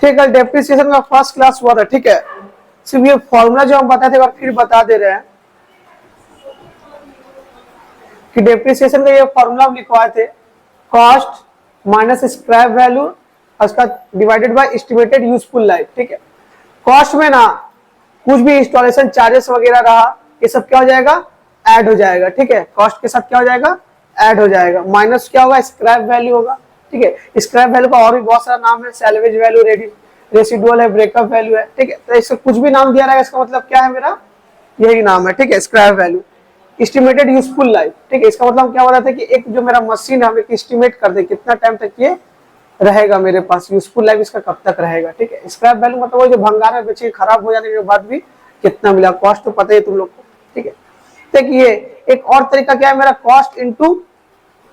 ठीक है, डेप्रिसिएशन का फर्स्ट क्लास हुआ था, ठीक है। सिर्फ ये फॉर्मूला जो हम बताते थे और फिर बता दे रहे हैं कि डेप्रिसिएशन का ये फॉर्मूला हम लिखवाए थे, कॉस्ट माइनस स्क्रैप वैल्यू उसका divided by estimated useful life, ठीक है। कॉस्ट में ना कुछ भी इंस्टॉलेशन चार्जेस वगैरह रहा, ये सब क्या हो जाएगा, ऐड हो जाएगा, ठीक है। कॉस्ट के साथ क्या हो जाएगा, ऐड हो जाएगा। माइनस क्या होगा, स्क्रैप वैल्यू होगा, ठीक है। स्क्रैप वैल्यू का और भी बहुत सारा नाम है, सैल्वेज वैल्यू, रेसिडुअल है, ब्रेकअप वैल्यू है, ठीक है। तो इससे कुछ भी नाम दिया रहेगा, इसका मतलब क्या है, मेरा यही नाम है, ठीक है, scrap value. Estimated useful life, ठीक है, इसका मतलब क्या हो रहा था कि एक जो मेरा मशीन है हम एक एस्टिमेट कर दे कितना टाइम तक ये रहेगा मेरे पास, यूजफुल लाइफ इसका कब तक रहेगा, ठीक है। स्क्रैप वैल्यू मतलब वो जो भंगार में बेचे खराब हो जाने के बाद भी कितना मिला, कॉस्ट तो पता ही तुम लोग को, ठीक है। देखिए एक और तरीका क्या है मेरा, कॉस्ट इनटू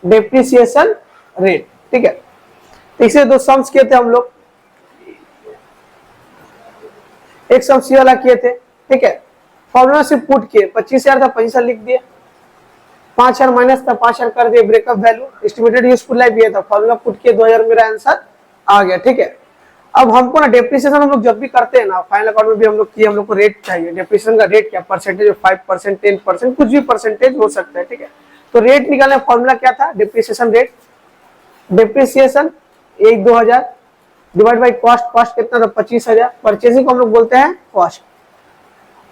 डेप्रिसिएशन रेट, ठीक है। तो इसे दो सम्स किए थे हम लोग, एक सम सी वाला किए थे, ठीक है। फॉर्मूला से पुट किए, 25,000 था 25,000 लिख दिए, 5,000 माइनस था 5,000 कर दिए, breakup value, estimated useful life ये था, फॉर्मूला पुट किए 2,000 मेरा आंसर आ गया, ठीक है। अब हमको ना डेप्रिसिएशन हम लोग जब भी करते हैं ना, फाइनल अकाउंट में भी हम लोग किए, हम लोग को रेट चाहिए, डेप्रिसिएशन का रेट क्या, परसेंटेज 5%, 10%, कुछ भी परसेंटेज हो सकता है, ठीक है। तो रेट निकालने फॉर्मूला क्या था, depreciation rate, depreciation 1-2,000 divide by cost, cost कितना था 25,000, परचेजिंग को हम लोग बोलते हैं कॉस्ट,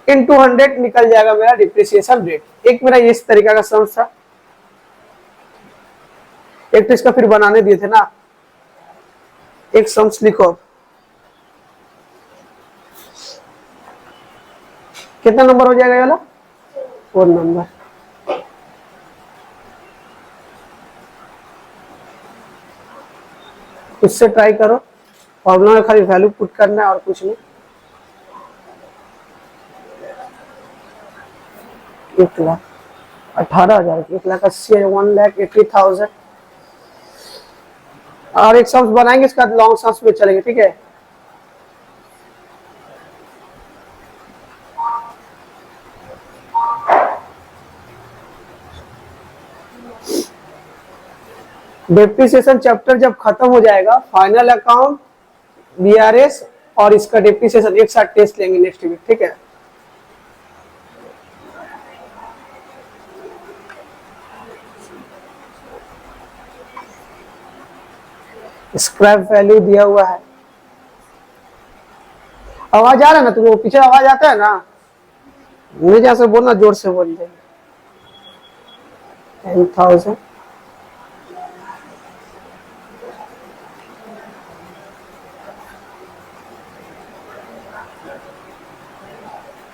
इनटू 100 निकल जाएगा मेरा डिप्रिसिएशन रेट। एक मेरा इस तरीका का सम था, एक तो इसका फिर बनाने दिए थे ना, एक सम्स लिखो, कितना नंबर हो जाएगा ये वाला, 4 नंबर। इससे ट्राई करो, फॉर्मूला में खाली वैल्यू पुट करना है और कुछ नहीं। 1,18,000, 1,80,000, 1,80,000 और एक सम्स बनाएंगे, इसका लॉन्ग सम्स में चलेंगे, ठीक है। डेप्रिसिएशन चैप्टर जब खत्म हो जाएगा, फाइनल अकाउंट, बीआरएस और इसका डेप्रिसिएशन एक साथ टेस्ट लेंगे नेक्स्ट वीक, ठीक है। स्क्रैप वैल्यू दिया हुआ है, आवाज आ रहा है ना तुमको, पीछे आवाज आता है ना, नहीं जैसे बोलना, जोर से बोल देंगे। 10,000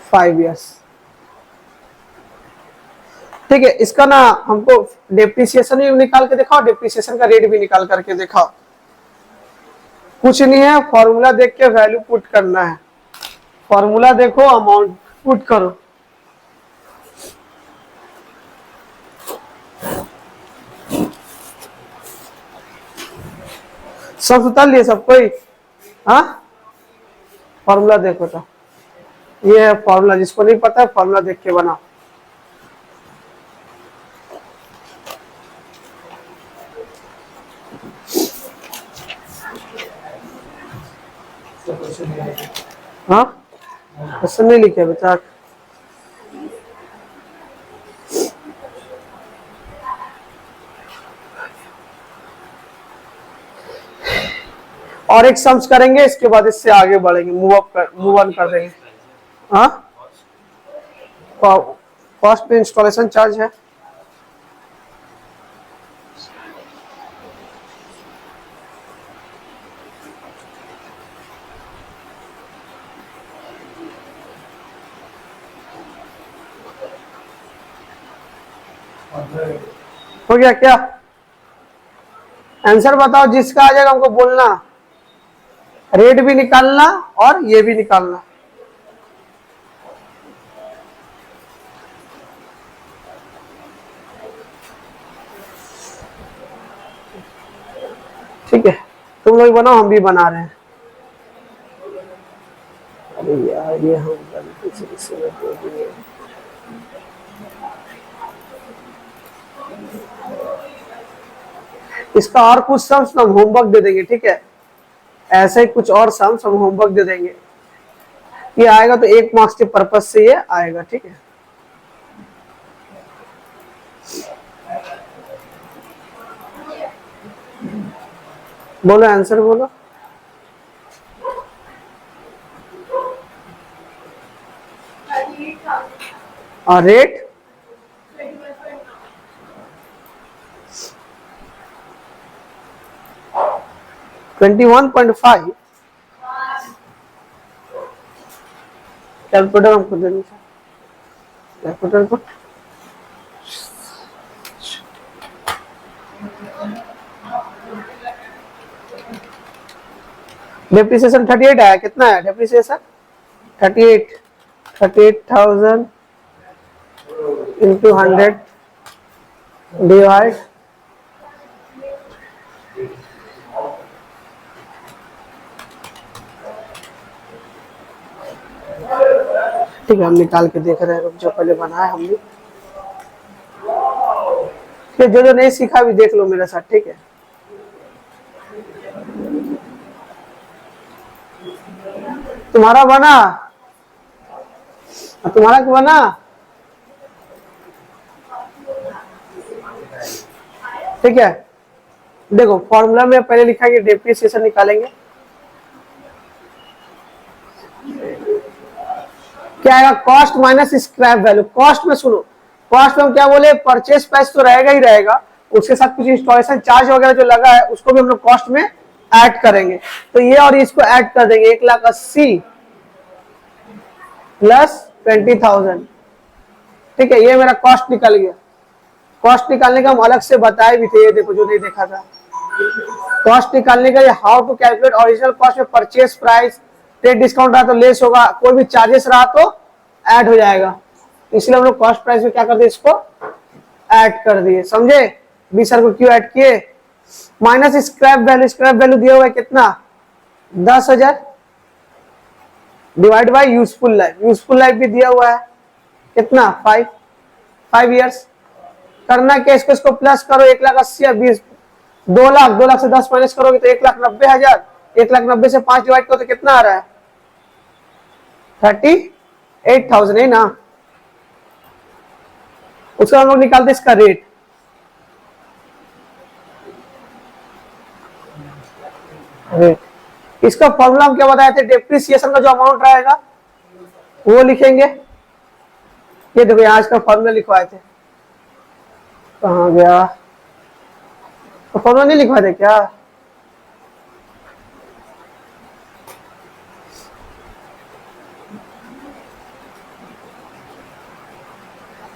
5 years, ठीक है। इसका ना हमको डेप्रिसिएशन भी निकाल के दिखाओ, डेप्रिसिएशन का रेट भी निकाल करके दिखाओ। कुछ नहीं है, फॉर्मूला देख के वैल्यू पुट करना है, फॉर्मूला देखो अमाउंट पुट करो। सब उतार लिए सब कोई, हाँ फॉर्मूला देखो, तो ये है फॉर्मूला, जिसको नहीं पता है फॉर्मूला देख के बनाओ। हाँ क्वेश्चन नहीं लिखे बेटा, और एक सम्स करेंगे, इसके बाद इससे आगे बढ़ेंगे, मूव ऑन कर देंगे। हाँ कॉस्ट पे इंस्टॉलेशन चार्ज है, हो गया क्या, आंसर बताओ, जिसका आ जाएगा हमको बोलना, रेट भी निकालना और ये भी निकालना। ठीक है, तुम लोग बनाओ, हम भी बना रहे हैं। अरे यार ये हम गलती से इसमें दे दिए, इसका और कुछ सम्स हम होमवर्क दे देंगे, ठीक है। ऐसे ही कुछ और सम होमवर्क दे देंगे। ये आएगा तो 1 मार्क्स के पर्पज से ये आएगा, ठीक है। बोलो आंसर बोलो। और रेट 21.5। कैलकुलेटर हमको दे दीजिए, कैलकुलेटर को। डेप्रिसिएशन 38 आया, कितना है डेप्रिसिएशन? 38,000 इंटू 100 डिवाइड ठीक है, हम निकाल के देख रहे हैं, रुक जो पहले बनाया हमने। फिर जो जो नहीं सीखा भी देख लो मेरे साथ, ठीक है। तुम्हारा बना, तुम्हारा क्या बना? ठीक है, देखो फॉर्मूला में पहले लिखा कि डेप्रिसिएशन निकालेंगे, क्या आएगा? Cost minus scrap value. Cost में सुनो, कॉस्ट में हम क्या बोले, परचेस प्राइस तो रहेगा ही रहेगा, उसके साथ कुछ इंस्टॉलेशन चार्ज वगैरह जो लगा है उसको भी हम लोग कॉस्ट में ऐड करेंगे। तो ये और इसको ऐड कर देंगे, 1,80,000 प्लस 20,000। ठीक है, ये मेरा कॉस्ट निकल गया। कॉस्ट निकालने का हम अलग से बताए भी थे, ये देखो जो नहीं देखा था। कॉस्ट निकालने का how to calculate original cost में परचेस प्राइस, ट्रेड डिस्काउंट रहा तो लेस होगा, कोई भी चार्जेस रहा तो ऐड हो जाएगा। इसलिए हम लोग कॉस्ट प्राइस में क्या कर दिए, इसको ऐड कर दिए, समझे? बी सर को क्यों ऐड किए? Minus scrap value, scrap value दिया हुआ है कितना? 10,000 divide by useful life, useful life भी दिया हुआ है कितना? 5 ईयर्स। करना क्या, इसको प्लस करो, 1,80,000 20 2 लाख, 2 लाख से 10 माइनस करोगे तो 1,90,000, 1,90,000 से 5 डिवाइड करो तो कितना आ रहा है? 38,000 है ना। उसका हम लोग निकालते इसका रेट। इसका फॉर्मूला हम क्या बताए थे? डेप्रिसिएशन का जो अमाउंट रहेगा वो लिखेंगे। ये देखो यहाँ इसका फॉर्मूला लिखवाए थे, कहाँ गया? तो फॉर्मूला नहीं लिखवाए थे क्या?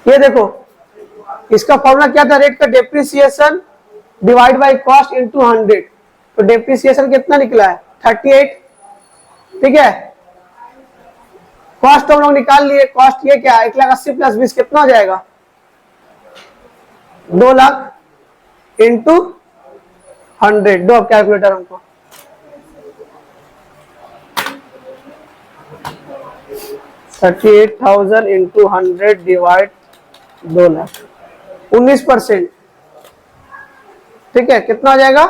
ये देखो इसका फॉर्मूला क्या था? रेट का depreciation divide by cost into 100। तो डेप्रिसिएशन कितना निकला है? 38। ठीक है, कॉस्ट हम लोग निकाल लिए। कॉस्ट ये क्या? 1,80,000 प्लस 20 कितना हो जाएगा? 2 लाख इंटू 100। दो अब कैलकुलेटर हमको। 38,000 इंटू 100 डिवाइड 2 लाख, 19%। ठीक है, कितना हो जाएगा?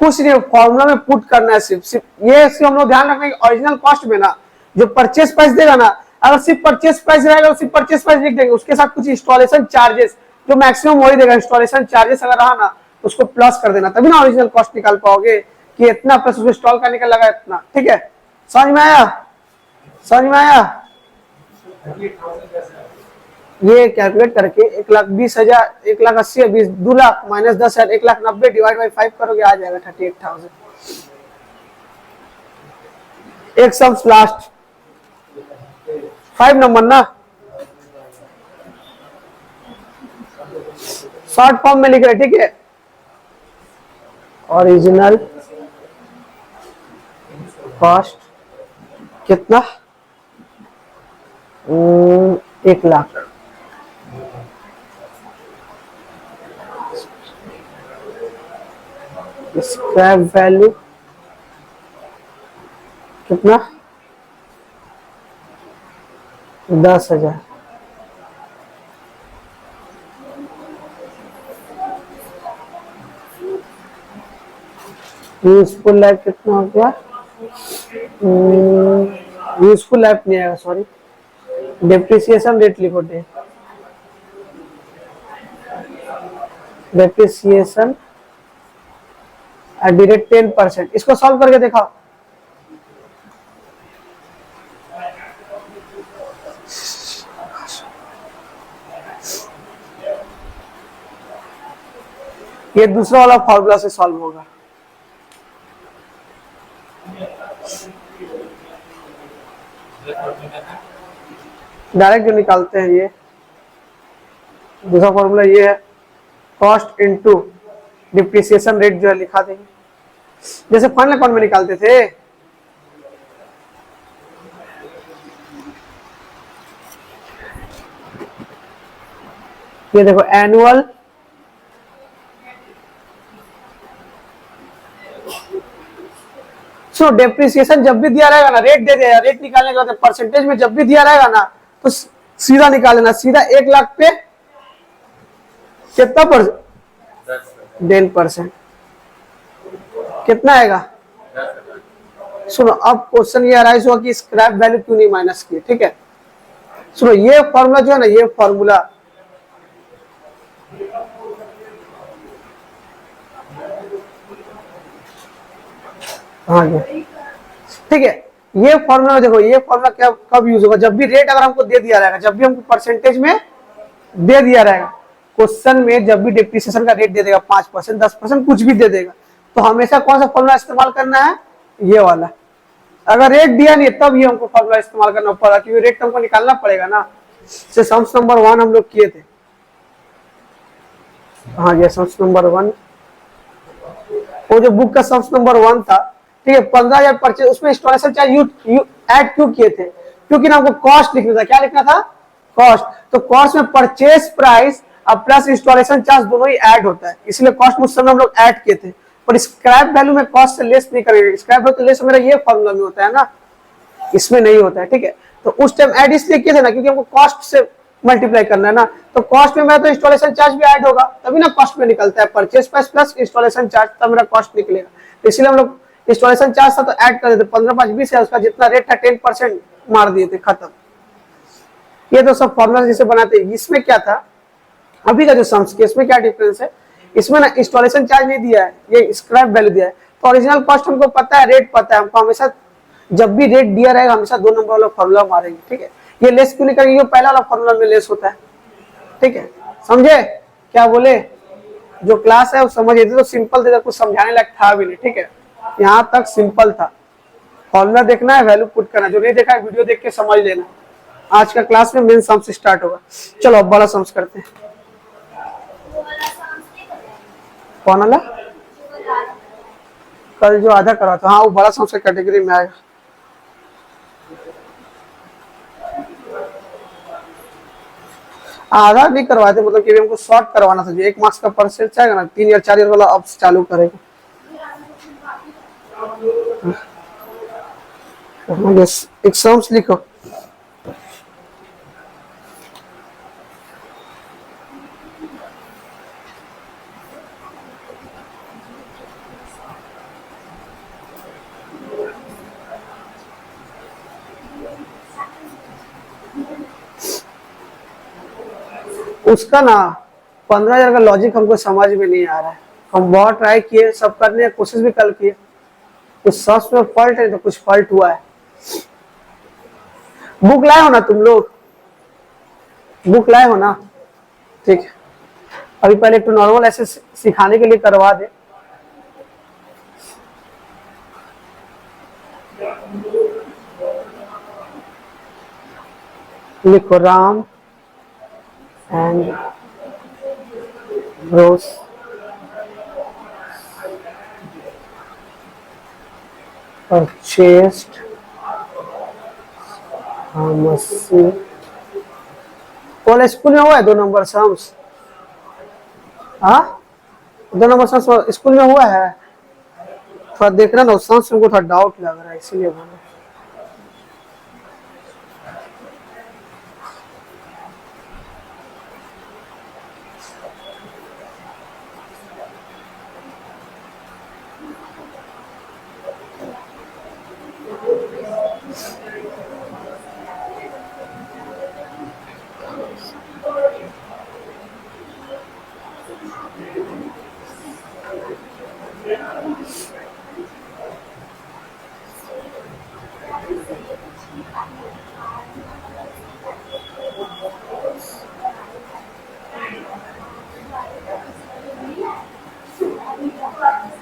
कुछ नहीं, फॉर्मूला में पुट करना है सिर्फ ये। सिर्फ हम लोग ध्यान रखना है ओरिजिनल कॉस्ट में ना जो परचेस प्राइस देगा ना, अगर सिर्फ परचेस प्राइस रहेगा सिर्फ परचेस प्राइस लिख देंगे, उसके साथ कुछ इंस्टॉलेशन चार्जेस जो मैक्सिमम वही देगा। इंस्टॉलेशन चार्जेस अगर रहा ना उसको प्लस कर देना, तभी ना ओरिजिनल कॉस्ट निकाल पाओगे कि इतना प्लस उसको इंस्टॉल करने का लगा इतना। ठीक है, समझ में आया? समझ में आया? ये कैलकुलेट करके 1,20,000, 1,80,000 20 2 लाख माइनस 10,000, 1,90,000 डिवाइड बाई 5 करोगे, आ जाएगा 38,000। एक सम्स लास्ट 5 नंबर ना, शॉर्ट फॉर्म में लिख रहे, ठीक है। ओरिजिनल कॉस्ट कितना? 1 लाख। स्क्रैप वैल्यू कितना? 10,000। यूजफुल लाइफ कितना हो गया? यूजफुल लाइफ नहीं आएगा, सॉरी, डेप्रिसिएशन रेट लिखो दे, डेप्रिसिएशन एट 10%। इसको सॉल्व करके दिखाओ। ये दूसरा वाला फॉर्मूला से सॉल्व होगा। डायरेक्ट जो निकालते हैं, ये दूसरा फॉर्मूला ये है, कॉस्ट इनटू डिप्रिसिएशन रेट जो है लिखा देंगे, जैसे फंड अकाउंट में निकालते थे। ये देखो एनुअल सो डेप्रिसिएशन जब भी दिया रहेगा ना, रेट दे देगा, रेट निकालने के बाद परसेंटेज में जब भी दिया रहेगा ना तो सीधा निकाल लेना, सीधा 1 लाख पे कितना %? 10%। कितना आएगा? सुनो, अब क्वेश्चन ये अराइज हुआ कि स्क्रैप वैल्यू क्यों नहीं माइनस किए, ठीक है। सुनो, ये फॉर्मूला जो है ना, ये फॉर्मूला हाँ जी, ठीक है। ये फॉर्मूला देखो, ये फॉर्मूला क्या कब यूज होगा? जब भी रेट अगर हमको दे दिया रहेगा, जब भी हमको परसेंटेज में दे दिया रहेगा क्वेश्चन में, जब भी डिप्रिसिएशन का रेट दे देगा 5%, 10%, कुछ भी दे देगा, तो हमेशा कौन सा फॉर्मूला इस्तेमाल करना है? ये वाला। अगर रेट दिया नहीं तब ये हमको फॉर्मूला इस्तेमाल करना पड़ा, क्योंकि रेट हमको निकालना पड़ेगा ना। जैसे सम्स नंबर 1 हम लोग किए थे, हाँ ये सम्स नंबर 1, वो जो बुक का सम्स नंबर 1 था, ठीक है, 15,000 परचेज, उसमें इंस्टॉलेशन चार्ज यू ऐड क्यों किए थे? क्योंकि ना हमको कॉस्ट लिखना था। क्या लिखना था? कॉस्ट। तो कॉस्ट में परचेज प्राइस और प्लस इंस्टॉलेशन चार्ज दोनों ही ऐड होता है, इसलिए कॉस्ट उस समय हम लोग ऐड किए थे। पर स्क्रैप वैल्यू में कॉस्ट से लेस नहीं करेंगे, स्क्रैप वैल्यू तो लेस मेरा ये फॉर्मूला में होता है ना, इसमें नहीं होता है, ठीक है। तो उस टाइम ऐड इसलिए किए थे ना, क्योंकि हमको कॉस्ट से मल्टीप्लाई करना है ना, तो कॉस्ट में मेरा तो इंस्टॉलेशन चार्ज भी ऐड होगा, तभी ना कॉस्ट में निकलता है, purchase price plus installation charge, तब मेरा कॉस्ट निकलेगा। इसलिए हम लोग इंस्टॉलेशन चार्ज था तो ऐड कर देते, 15, 5, 20 है, उसका जितना रेट था 10% मार दिए थे, खत्म। ये तो सब फॉर्मूला जिसे बनाते हैं। इसमें क्या था, अभी का जो सम्स केस में क्या डिफरेंस है, इसमें ना इंस्टॉलेशन चार्ज नहीं दिया है, ये स्क्रैप वैल्यू दिया है। तो ओरिजिनल कॉस्ट हमको पता है, रेट पता है, हमको हमेशा जब भी रेट दिया रहेगा हमेशा 2 नंबर वाला फॉर्मूला मारेंगे, ठीक है। ये लेस क्यों नहीं करेंगे? ये पहला वाला फॉर्मूला में लेस होता है, ठीक है। समझे क्या बोले? जो क्लास है वो समझ रहे थे तो सिंपल थे, कुछ समझाने लायक था भी नहीं, ठीक है। यहाँ तक सिंपल था। फॉर्मूला देखना है, वैल्यू पुट करना, जो नहीं देखा है वीडियो देख के समझ लेना। आज का क्लास में मेन सम्स स्टार्ट होगा। चलो अब बड़ा सम्स करते हैं। कौन वाला? कल जो आधा करा था, हाँ वो बड़ा सम्स कैटेगरी में आएगा। आधा नहीं करवाए थे, मतलब कि हमको शॉर्ट करवाना था, जो 1 मार्क्स का परसेंट आएगा ना, 3 या 4 ईयर वाला अब चालू करेगा। एक सम्स लिखो। उसका ना 15,000 का लॉजिक हमको समझ में नहीं आ रहा है। हम बहुत ट्राई किए, सब करने की कोशिश भी कल किए, कुछ सॉफ्ट में फॉल्ट है तो कुछ फॉल्ट हुआ है। बुक लाए हो ना तुम लोग? बुक लाए हो ना? ठीक है, अभी पहले एक तो नॉर्मल ऐसे सिखाने के लिए करवा दे। लिखो Ram and Rose purchased college school में हुआ है 2 नंबर सम्स? हाँ 2 नंबर सम्स स्कूल में हुआ है? थोड़ा देखना ना, सम्स हमको थोड़ा डाउट लग रहा है, इसीलिए बोला।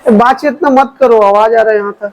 बातचीत इतना मत करो, आवाज आ रहा है यहाँ तक।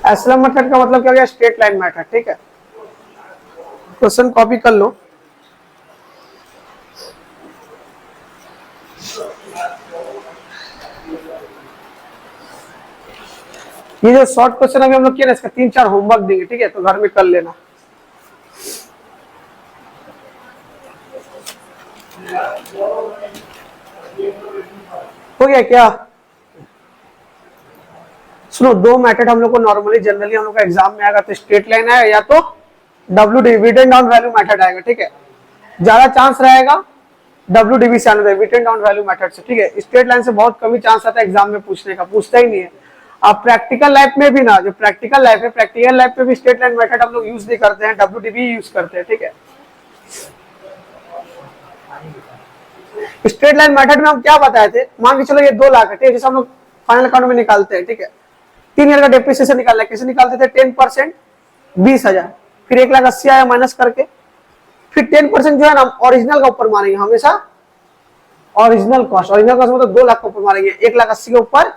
एसलम मेथड का मतलब क्या हो गया? Straight line method. ठीक है, क्वेश्चन कॉपी कर लो। ये जो शॉर्ट क्वेश्चन अभी हम लोग किए ना, इसका 3-4 होमवर्क देंगे। ठीक है, तो घर में कर लेना। हो गया क्या? सुनो, दो मेथड हम लोग को नॉर्मली जनरली हम लोग का एग्जाम में आएगा, तो स्ट्रेट लाइन आएगा या तो W dividend down value method आएगा। ठीक है, ज्यादा चांस रहेगा डब्ल्यू डीवी से आने, डिविडेंड डाउन वैल्यू मेथड से। ठीक है, स्ट्रेट लाइन से बहुत कम ही चांस आता है एग्जाम में पूछने का, पूछता ही नहीं है। आप प्रैक्टिकल लाइफ में भी ना, जो प्रैक्टिकल लाइफ है, प्रैक्टिकल लाइफ में भी स्ट्रेट लाइन मेथड हम लोग यूज नहीं करते हैं, डब्ल्यू डीवी यूज करते हैं। ठीक है, स्ट्रेट लाइन मेथड में हम क्या बताए थे, मान के चलो ये 2 लाख है। ठीक है, जैसे हम लोग फाइनल अकाउंट में निकालते हैं। ठीक है, 3 ईयर का डेप्रिसिएशन निकालना है, कैसे निकालते थे? 10% 20,000, फिर 1,80,000 आया माइनस करके, फिर 10% जो है ना ओरिजिनल का ऊपर मारेंगे हमेशा, ओरिजिनल कॉस्ट। ओरिजिनल कॉस्ट मतलब 2 लाख के ऊपर मारेंगे, 1,80,000 के ऊपर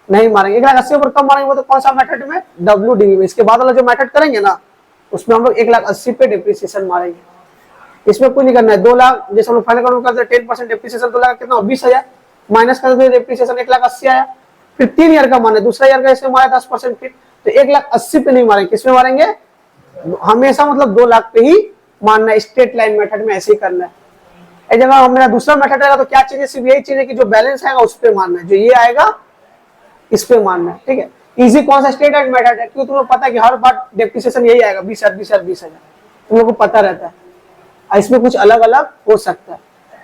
नहीं मारेंगे। 1,80,000 के ऊपर कम मारेंगे वो तो कौन सा मेथड में? डब्ल्यू डीवी में। इसके बाद वाला जो मेथड करेंगे ना, उसमें हम लोग 1,80,000 पे डेप्रिसिएशन मारेंगे। इसमें कुछ नहीं करना है। 2 लाख जैसे हम लोग फाइनल अकाउंट में करते हैं, 10% डेप्रिसिएशन 2 लाख कितना? 20,000 माइनस कर देते, डेप्रिसिएशन 1,80,000 आया। फिर 3 ईयर का माने, दूसरा ईयर का इसमें मारा 10%, फिर तो 1,80,000 पे नहीं मारेंगे, किसमें मारेंगे? हमेशा मतलब 2 लाख पे ही मानना है। स्ट्रेट लाइन मेथड में ऐसे ही करना है। एक जगह मेरा दूसरा मेथड आएगा तो क्या चीज है? सिर्फ यही चीज है कि जो बैलेंस आएगा उस पर मानना है, जो ये आएगा इस पे मानना है। ठीक है, इजी कौन सा? स्ट्रेट लाइन मेथड है, क्योंकि तुम्हें पता है कि हर बार डेप्रिसिएशन यही आएगा, 20,000 20,000 20,000, तुम लोग को पता रहता है। इसमें कुछ अलग अलग हो सकता है।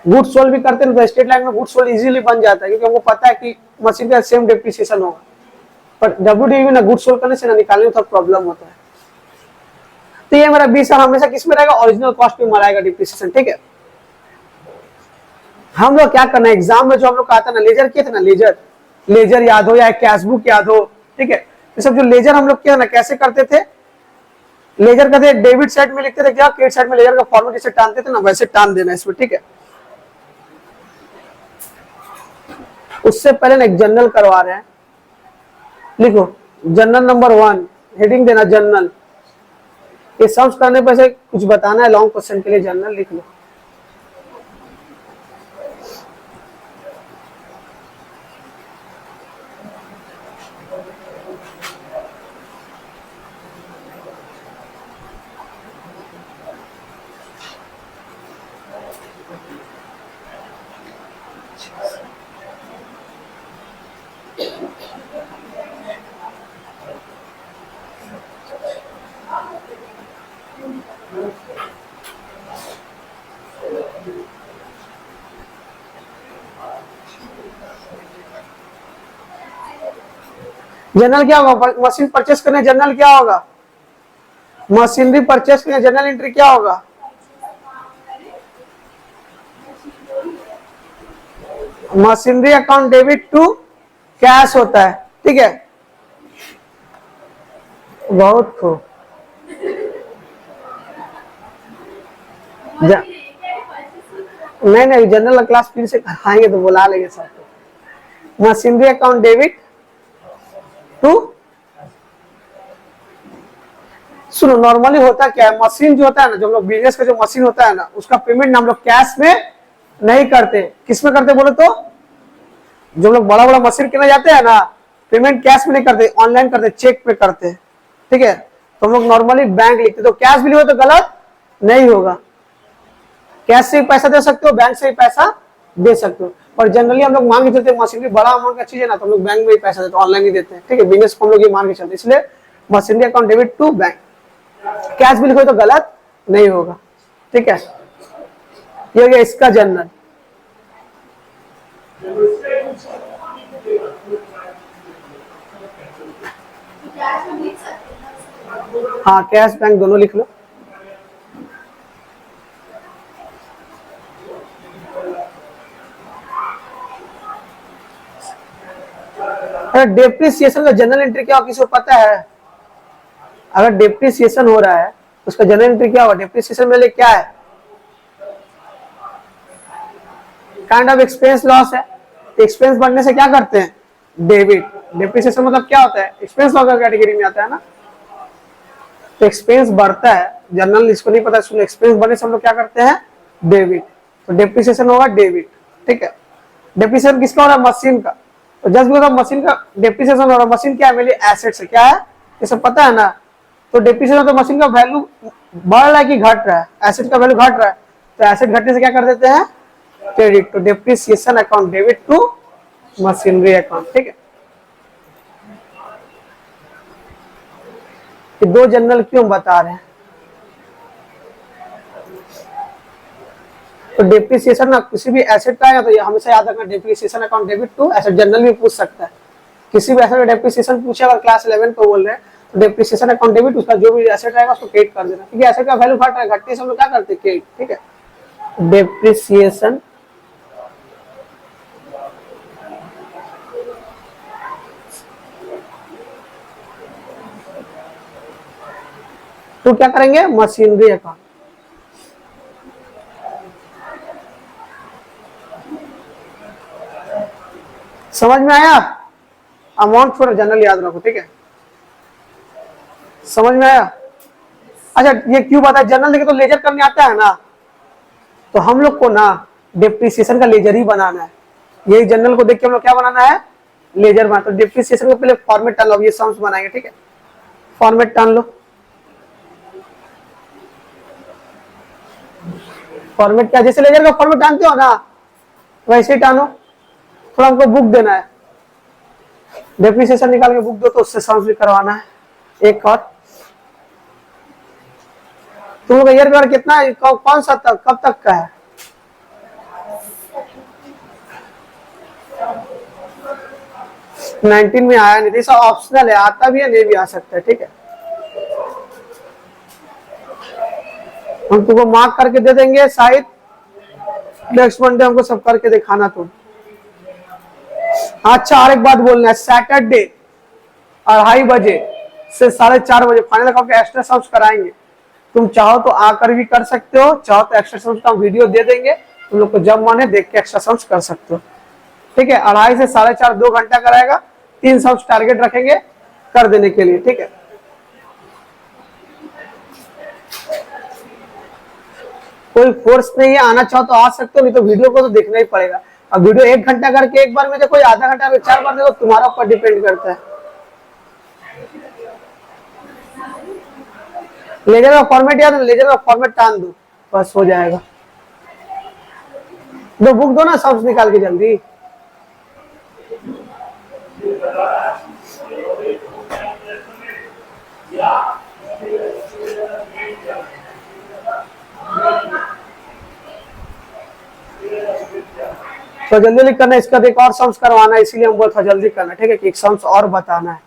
गुड सोल्व भी करते हैं तो स्ट्रेट लाइन में गुड सोल्व इजीली बन जाता है, क्योंकि हमको पता है कि मशीन का सेम डेप्रिसिएशन होगा। पर डब्ल्यूडीवी में ना गुड सोल्व करने से ना निकालने में थोड़ा प्रॉब्लम होता है। तो ये मेरा 20,000 हमेशा किस में रहेगा? ओरिजिनल कॉस्ट पे मराएगा डेप्रिसिएशन। ठीक है, हम लोग क्या करना है, एग्जाम में जो हम लोग का आता है ना, लेजर किए थे ना, लेजर याद हो या कैश बुक याद हो। ठीक है, ये सब जो लेजर हम लोग किया ना, कैसे करते थे? लेजर का डेबिट साइड में लिखते थे क्या, क्रेडिट साइड में लेजर का फॉर्मेट जैसे टानते थे ना, वैसे टान देना इसमें। ठीक है, उससे पहले ना एक जनरल करवा रहे हैं, लिखो जनरल नंबर 1, हेडिंग देना जनरल। ये सम्स करने पर से कुछ बताना है लॉन्ग क्वेश्चन के लिए, जनरल लिख लो। जनरल क्या होगा? मशीन परचेस करने जनरल क्या होगा? मशीनरी परचेस करने जनरल एंट्री क्या होगा? Machinery account debit to cash होता है। ठीक है, बहुत खूब। नहीं, जनरल क्लास फिर से कराएंगे तो बुला लेंगे सबको। मशीनरी अकाउंट डेबिट टू, सुनो नॉर्मली होता क्या है, मशीन जो होता है ना, जो हम लोग बिजनेस का जो मशीन होता है ना, उसका पेमेंट हम लोग कैश में नहीं करते, किस में करते बोले तो? जो लोग बड़ा बड़ा मशीन किने जाते हैं ना, पेमेंट कैश में नहीं करते, ऑनलाइन करते, चेक पे करते हैं, ठीक है। तो हम लोग नॉर्मली बैंक लिखते, तो कैश भी हो तो गलत नहीं होगा। कैश से ही पैसा दे सकते हो, बैंक से ही पैसा दे सकते हो, पर जनरली हम लोग मांग के चलते, मशीनरी बड़ा अमाउंट का चीज है ना, तो हम लोग बैंक में ही पैसा देते हैं, ऑनलाइन ही देते हैं, ठीक है। बिजनेस को हम लोग ये मान के चलते, इसलिए machinery account debit to bank. Cash भी लिखो तो गलत नहीं होगा, ठीक है। ये हो गया इसका जनरल। हाँ, कैश बैंक दोनों लिख लो। डेप्रिसिएशन का जनरल एंट्री क्या हो, किसी को पता है? अगर डेप्रिसिएशन हो रहा है तो उसका जनरल एंट्री क्या होगा? डेप्रिसिएशन में क्या है? काइंड ऑफ एक्सपेंस लॉस है। एक्सपेंस बढ़ने से क्या करते हैं? डेबिट। डेप्रिसिएशन मतलब क्या होता है? एक्सपेंस लॉस का कैटेगरी में आता है ना। तो एक्सपेंस बढ़ता है, जनरल इसको नहीं पता, सुनो, एक्सपेंस बढ़ने से हम लोग क्या करते हैं? डेबिट। तो डेप्रिसिएशन होगा डेबिट, ठीक है। डेप्रिसिएशन किसका हो रहा है? मशीन का। तो जस्ट बिकॉज़ मशीन का डेप्रिसिएशन हो रहा है, मशीन क्या है? मेरी एसेट से, क्या है? ये सब पता है ना। तो डेप्रिसिएशन तो मशीन का वैल्यू बढ़ रहा है कि घट रहा है? एसेट का वैल्यू घट रहा है, तो एसेट घटने से क्या कर देते हैं? क्रेडिट। तो depreciation account debit to machinery account, ठीक है। कि दो जनरल क्यों बता रहे हैं? तो डेप्रिसिएशन ना किसी भी एसेट का है तो ये हमेशा याद रखना, depreciation account debit to asset. Journal भी पूछ सकता है, किसी भी एसेट का डेप्रिसिएशन पूछे अगर क्लास 11 को बोल रहे हैं, तो डेप्रिसिएशन अकाउंट डेबिट, उसका जो भी एसेट रहेगा उसको क्रेडिट कर देना, क्योंकि एसेट का वैल्यू घट रहा है, घटने से हम लोग क्या करते हैं? क्रेडिट, ठीक है। डेप्रिसिएशन तो क्या करेंगे? Machinery account. समझ में आया? अमाउंट थोड़ा जनरल याद रखो, ठीक है। समझ में आया? अच्छा, ये क्यों बताया? जनरल देखे तो लेजर करने आता है ना, तो हम लोग को ना डेप्रिसिएशन का लेजर ही बनाना है। यही जनरल को देख के हम लोग क्या बनाना है? लेजर बनाना। तो डेप्रिसिएशन को पहले फॉर्मेट टान लो, ये सम्स बनाएंगे, ठीक है। फॉर्मेट टान लो। फॉर्मेट क्या? जैसे लेजर का फॉर्मेट टानते हो ना, वैसे ही टानो। थोड़ा हमको बुक देना है, डेप्रिसिएशन निकाल के बुक दो, तो उससे सम्स भी करवाना है। एक और तुम लोग ईयर पेपर कितना है? कौन सा तक, कब तक का है? नाइनटीन में आया नहीं, सब ऑप्शनल है, आता भी है नहीं भी आ सकता है, ठीक है। हम तुमको मार्क करके दे देंगे, शायद नेक्स्ट मंडे हमको सब करके दिखाना तुम। अच्छा, और एक बात बोलना है, सैटरडे 2:30 बजे से 4:30 बजे फाइनल अकाउंट के एक्स्ट्रा सम्स कराएंगे। तुम चाहो तो आकर भी कर सकते हो, चाहो तो एक्स्ट्रा सम्स का वीडियो दे देंगे, तुम लोग को जब माने देख के एक्स्ट्रा सम्स कर सकते हो, ठीक है। 2:30 से 4:30 2 घंटा कराएगा, 3 सम्स टारगेट रखेंगे कर देने के लिए, ठीक है। कोई फोर्स नहीं है, आना चाहो तो आ सकते हो, नहीं तो वीडियो को तो देखना ही पड़ेगा। अब वीडियो 1 घंटा करके एक बार में देखो, आधा घंटा में 4 बार देखो, तुम्हारा ऊपर डिपेंड करता है। लेजर का फॉर्मेट याद है? लेजर का फॉर्मेट टान दो, बस हो जाएगा। दो बुक दो ना, सम्स निकाल के जल्दी। तो जल्दी करना, इसका एक और सम्स करवाना है, इसीलिए हम बोल था जल्दी करना, ठीक है, कि एक सम्स और बताना है।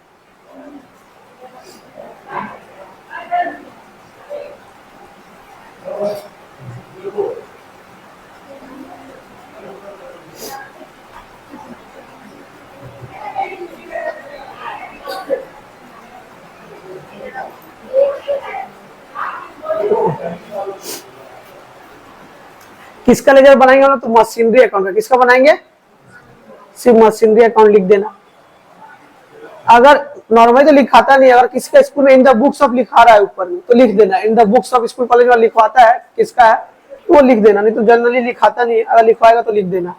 किसका लेजर बनाएंगे हम लोग? तो मशीनरी अकाउंट का। किसका बनाएंगे? सिर्फ मशीनरी अकाउंट लिख देना। अगर नॉर्मली तो लिखाता नहीं, अगर किसी का स्कूल में इन द बुक्स ऑफ लिखा रहा है ऊपर में, तो लिख देना in the books of. School college में लिखवाता है किसका है तो वो लिख देना, नहीं तो जनरली लिखाता नहीं, अगर लिखवाएगा तो लिख देना।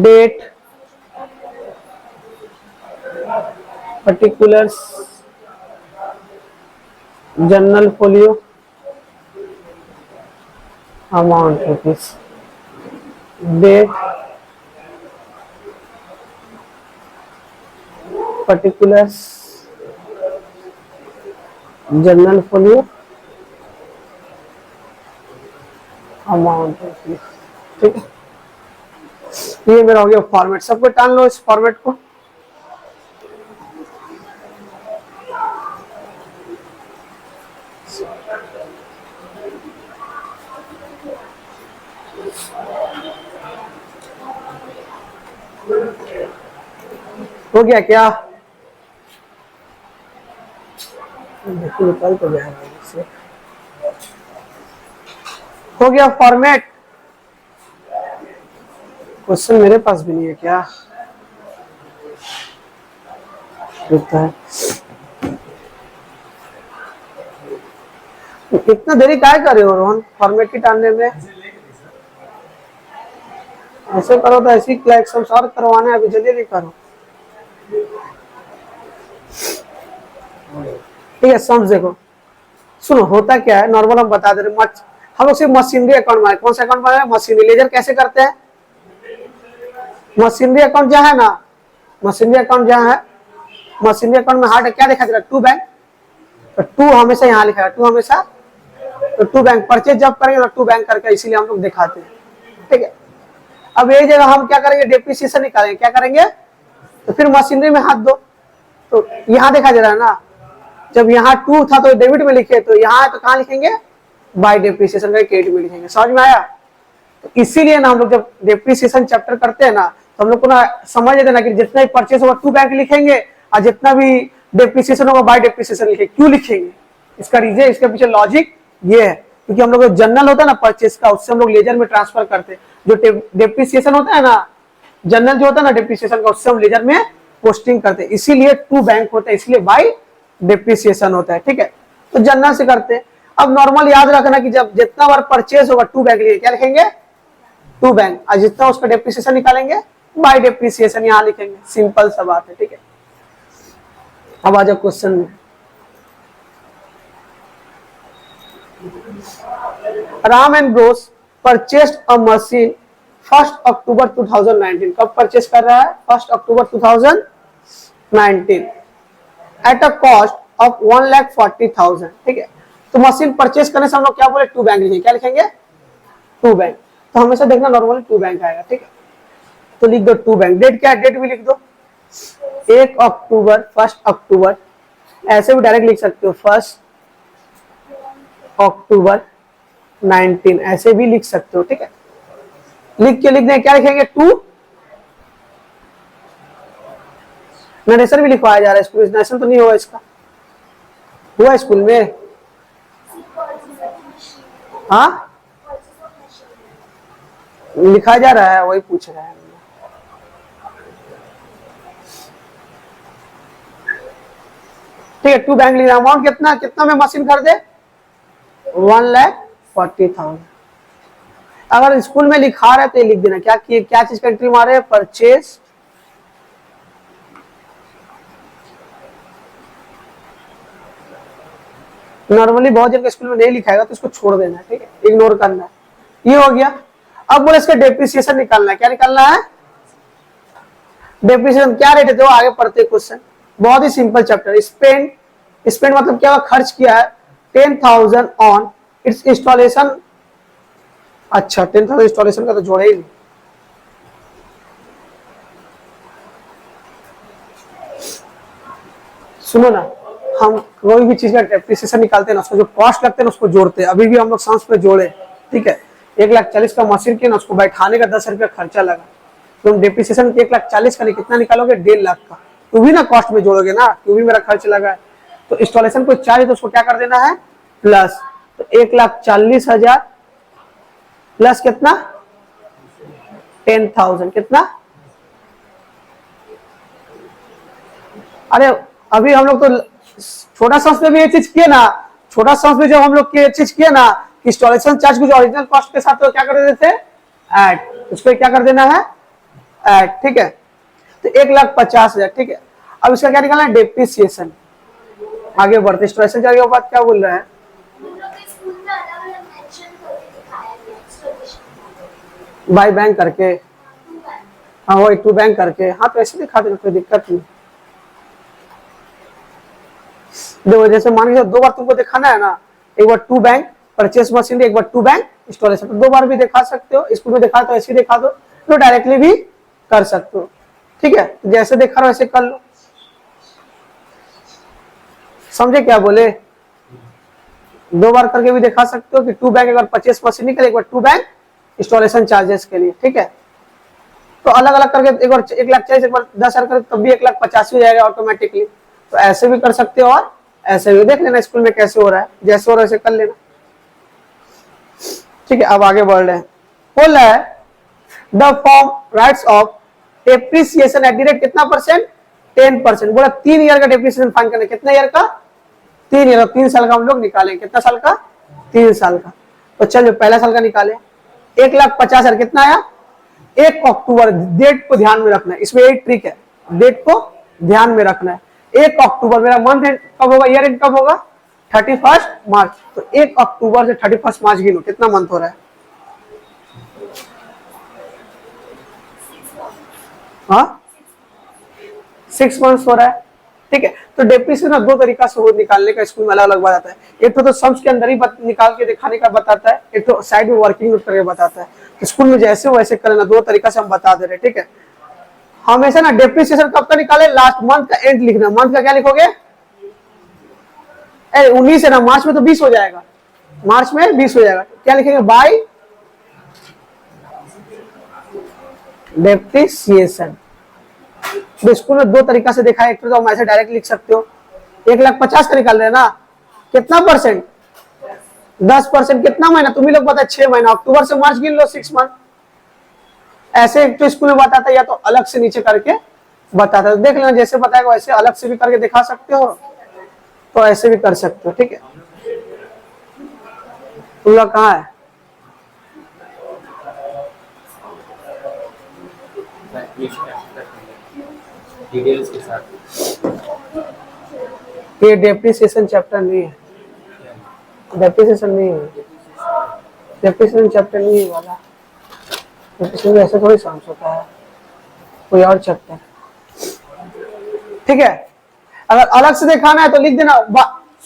Date particulars journal folio amount rupees, date particulars journal folio amount rupees. ठीक है, ये मेरा हो गया फॉर्मेट। सबको टान लो इस फॉर्मेट को। हो गया क्या? निकल तो गया है। हो गया फॉर्मेट। क्वेश्चन मेरे पास भी नहीं है क्या? है इतना देरी क्या कर रहे हो रोहन फॉर्मेट की टालने में? ऐसे करो तो ऐसी एग्जाम और करवाना है, अभी जल्दी नहीं करो। ठीक है, सम्स देखो, सुनो होता क्या है, नॉर्मल हम बता दे रहे। हम लोग सिर्फ मशीनरी अकाउंट बनाए। कौन सा अकाउंट बनाए? मशीनरी। लेजर कैसे करते हैं? मशीनरी अकाउंट जहाँ है ना, मशीनरी अकाउंट जहाँ है, मशीनरी अकाउंट में हार्ड क्या दिखा दे रहा है? To bank. तो टू हमेशा यहाँ लिखा है, टू हमेशा। तो टू बैंक परचेज जब करेंगे तो टू बैंक करके, इसीलिए हम लोग दिखाते हैं। ठीक है, अब ये जगह हम क्या करेंगे? डेप्रिसिएशन निकालेंगे। क्या करेंगे? तो फिर मशीनरी में हाथ दो, तो यहाँ दिखा दे रहा है ना, जब यहाँ टू था तो डेबिट में लिखे, तो यहाँ तो कहाँ लिखेंगे? बाय डेप्रिसिएशन का क्रेडिट में लिखेंगे। समझ में आया? तो इसीलिए ना हम लोग जब डेप्रिसिएशन चैप्टर करते हैं ना, तो हम लोग को ना समझ लेते ना कि जितना भी परचेस होगा टू बैंक लिखेंगे, और जितना भी डेप्रिसिएशन होगा बाय डेप्रिसिएशन लिखेंगे। क्यों लिखेंगे? इसका रीजन, इसके पीछे लॉजिक ये है, क्योंकि हम लोग जनरल होता है ना परचेस का, उससे हम लोग लेजर में ट्रांसफर करते हैं। जो डेप्रिसिएशन होता है ना, जनरल जो होता है ना डेप्रिसिएशन का, उससे हम लेजर में पोस्टिंग करते हैं। इसीलिए टू बैंक होता है, इसलिए बाय डेप्रिसिएशन होता है। ठीक है, तो जनरल से करते हैं। अब नॉर्मल याद रखना कि जब जितना बार परचेज होगा टू बैंक लिखेंगे। क्या लिखेंगे? To bank. और जितना उसका डेप्रिसिएशन निकालेंगे बाय डेप्रिसिएशन यहाँ लिखेंगे। सिंपल सा बात है। ठीक है, अब आ जाओ क्वेश्चन में। Ram and Bros purchased a machine 1 अक्टूबर 2019। कब परचेस कर रहा है? 1 अक्टूबर 2019 एट अ कॉस्ट ऑफ 1,40,000। ठीक है, तो मशीन परचेस करने से हम लोग क्या बोले? टू बैंक लिखेंगे। क्या लिखेंगे? To bank. तो हमेशा देखना नॉर्मली टू बैंक आएगा। ठीक है, तो लिख दो टू बैंक। डेट क्या है? डेट भी लिख दो 1 अक्टूबर, 1 अक्टूबर। ऐसे भी डायरेक्ट लिख सकते हो 1 अक्टूबर 19, ऐसे भी लिख सकते हो। ठीक है, लिख दें। क्या लिखेंगे? टू। नरेशन भी लिखवाया जा रहा है स्कूल, नरेशन तो नहीं हुआ इसका? हुआ स्कूल में? हाँ, लिखा जा रहा है, वही पूछ रहा है। ठीक है, टू बैंक लिखना। अमाउंट कितना कितना में मशीन खरीदे? 1,40,000। अगर स्कूल में लिखा रहा है तो ये लिख देना। क्या क्या चीज का एंट्री मारे? परचेज नॉर्मली बहुत जन के स्कूल में नहीं लिखाएगा तो इसको छोड़ देना। ठीक है, इग्नोर करना है। ये हो गया। अब बोले इसका डेप्रिसिएशन निकालना है। क्या निकालना है? डेप्रिसिएशन क्या रेट है? तो आगे पढ़ते क्वेश्चन, बहुत ही सिंपल चैप्टर। स्पेंड मतलब क्या? खर्च किया है 10,000 ऑन इट्स इंस्टॉलेशन। अच्छा, 10,000 इंस्टॉलेशन का तो जोड़े ही नहीं। सुनो ना, हम कोई भी चीज का डेप्रिसिएशन निकालते हैं ना, उसको जो कॉस्ट लगते हैं ना उसको जोड़ते हैं। अभी भी हम लोग सम्स पे जोड़े। ठीक है, 1,40,000 का मशीन के ना, उसको बैठाने का 10 रुपया खर्चा लगा, तो डेप्रिसिएशन 1,40,000 का नहीं, कितना निकालोगे? 1.5 लाख का। तो भी ना कॉस्ट में जोड़ोगे ना, तो भी मेरा खर्च लगा है। तो इंस्टॉलेशन को चार्ज तो उसको क्या कर देना है? प्लस। तो 1,40,000 प्लस कितना? 10,000। कितना? अरे अभी हम लोग तो छोटा सम्स में भी ये चीज किए ना। छोटा सम्स में जब हम लोग ये चीज किए ना, इंस्टॉलेशन चार्ज को जो ओरिजिनल कॉस्ट के साथ तो क्या कर देते हैं? ऐड। उसको क्या कर देना है? ऐड। ठीक है, तो 1,50,000। ठीक है, अब इसका क्या निकालना है, डेप्रिसिएशन। आगे बढ़ते स्टोरेशन के बाद क्या बोल रहा है, बाय बैंक करके, हाँ वो टू बैंक करके, हाँ तो ऐसे दिखा देना, कोई दिक्कत नहीं। देखो जैसे मान लीजिए 2 बार तुमको दिखाना है ना, एक बार टू बैंक परचेस मशीन, एक बार टू बैंक इंस्टॉलेशन, तो 2 बार भी दिखा सकते हो। स्कूल में दिखा तो ऐसे दिखा दो, तो डायरेक्टली भी कर सकते हो, ठीक है। जैसे दिखा रहा वैसे कर लो, समझे क्या बोले। 2 बार करके भी दिखा सकते हो कि टू बैंक अगर परचेस मशीन निकले, एक बार टू बैंक इंस्टॉलेशन चार्जेस के लिए, ठीक है। तो अलग अलग करके एक बार 1,40,000, एक बार 10,000 कर, तब भी 1,85,000 हो जाएगा ऑटोमेटिकली। तो ऐसे भी कर सकते हो और ऐसे भी, देख लेना स्कूल में कैसे हो रहा है, जैसे हो रहा है वैसे कर लेना, ठीक है। अब आगे बढ़ रहे हैं, बोल रहा है the form rights of depreciation at the rate कितना परसेंट, 10%। बोला 3 ईयर का डेप्रिसिएशन फाइंड करना, कितना ईयर का, 3 ईयर, 3 साल का हम लोग निकालेंगे, कितना साल का, 3 साल का। तो चलो पहला साल का निकाले, 1,50,000 कितना आया, 1 अक्टूबर, डेट को ध्यान में रखना है, इसमें एक ट्रिक है, डेट को ध्यान में रखना है। 1 अक्टूबर मेरा मंथ एंड कब होगा, ईयर एंड कब होगा, 31 मार्च। तो 1 अक्टूबर से 31 मार्च गिनो, कितना मंथ हो रहा है, हाँ 6 मंथ्स हो रहा है, ठीक है। तो डेप्रिसिएशन 2 तरीका से वो निकालने का स्कूल में अलग अलग बताता है। एक तो सम्स के अंदर ही निकाल के दिखाने का बताता है, एक तो साइड में वर्किंग नोट करके बताता है। तो स्कूल में जैसे वैसे करना, 2 तरीका से हम बता दे रहे हैं, ठीक है। हमेशा ना डेप्रिसिएशन कब का निकाले, लास्ट मंथ का एंड लिखना। मंथ का क्या लिखोगे, 19 है ना, मार्च में तो 20 हो जाएगा, मार्च में 20 हो जाएगा, क्या लिखेंगे, बाय डेप्रिसिएशन। स्कूल में 2 तरीका से देखा है, एक तो हम ऐसे डायरेक्ट लिख सकते हो, 1,50,000 का निकाल रहे हैं ना, कितना परसेंट, 10%, कितना महीना तुम ही लोग बता, 6 महीना, अक्टूबर से मार्च गिन लो, 6 मंथ। ऐसे एक तो स्कूल में बताता है, या तो अलग से नीचे करके बताता है, देख लेना जैसे बताएगा वैसे अलग से भी करके दिखा सकते हो, तो ऐसे भी कर सकते हो, ठीक है। तुम लोग कहाँ है, डिटेल्स के साथ। ये डेप्रिसिएशन चैप्टर नहीं है, डेप्रिसिएशन नहीं है, डेप्रिसिएशन चैप्टर नहीं है वाला, डेप्रिसिएशन ऐसे थोड़ी समझ होता है, कोई और चैप्टर, ठीक है। अगर अलग से दिखाना है तो लिख देना,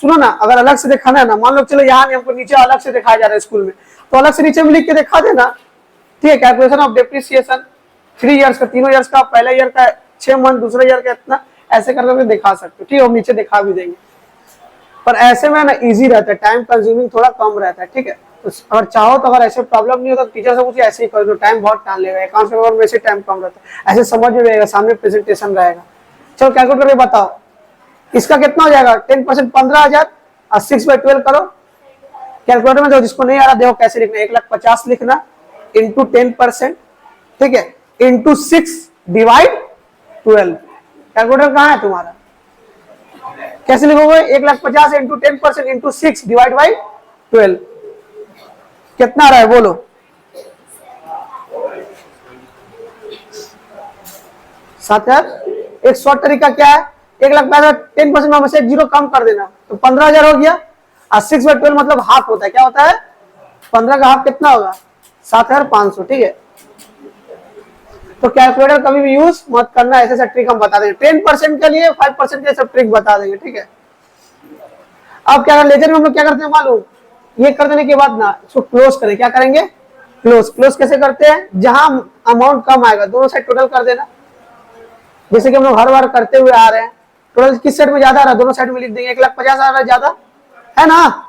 सुनो ना, अगर अलग से दिखाना है ना, मान लो चलो यहाँ हमको नीचे अलग से दिखाया जा रहा है स्कूल में, तो अलग से नीचे में लिख के दिखा देना, ठीक है। कैलकुलेशन ऑफ डेप्रिसिएशन 3 इयर्स का, 3 इयर्स का, पहला ईयर का 6 मंथ, दूसरा ईयर का इतना, ऐसे करके दिखा सकते हो, ठीक है। हम नीचे दिखा भी देंगे, पर ऐसे में ना इजी रहता है, टाइम कंज्यूमिंग थोड़ा कम रहता है, ठीक है। तो अगर चाहो तो, अगर ऐसे प्रॉब्लम नहीं होता तो टीचर से पूछिए, ऐसे ही कर दो, टाइम बहुत टाइम लेगा, अकाउंट पेपर में वैसे टाइम कम रहता है, ऐसे समझ में रहेगा, सामने प्रेजेंटेशन रहेगा। चलो कैलकुलेट करके बताओ, इसका कितना हो जाएगा, 10% 15,000 और 6/12 करो कैलकुलेटर में। जो जिसको नहीं आ रहा देखो कैसे लिखना, 1,50,000 लिखना इंटू 10%, ठीक है, इंटू 6 डिवाइड 12। कैलकुलेटर कहाँ है तुम्हारा, कैसे लिखोगे, 1,50,000 इंटू 10% इंटू 6 डिवाइड बाई 12, कितना आ रहा है बोलो, सात हजार। एक शॉर्ट तरीका क्या है, 1,50,000 10% में से 0 कम कर देना, तो 15,000 हो गया, और 6/12 मतलब हाफ होता है, क्या होता है, 15 का हाफ कितना होगा, 7,500, ठीक है। तो कैलकुलेटर कभी भी यूज मत करना, ऐसे ऐसे ट्रिक हम बता देंगे, 10% के लिए 5% के सब ट्रिक बता देंगे, ठीक है। अब क्या लेजर में हम लोग क्या करते हैं मालूम, ये कर देने के बाद ना इसको क्लोज करें, क्या करेंगे, क्लोज। क्लोज कैसे करते हैं, जहां अमाउंट कम आएगा दोनों साइड टोटल कर देना, जैसे कि हम लोग हर बार करते हुए आ रहे हैं। टोटल किस साइड में ज्यादा आ रहा है, दोनों साइड में लिख देंगे, 1,50,000 आ रहा है ज्यादा, है ना।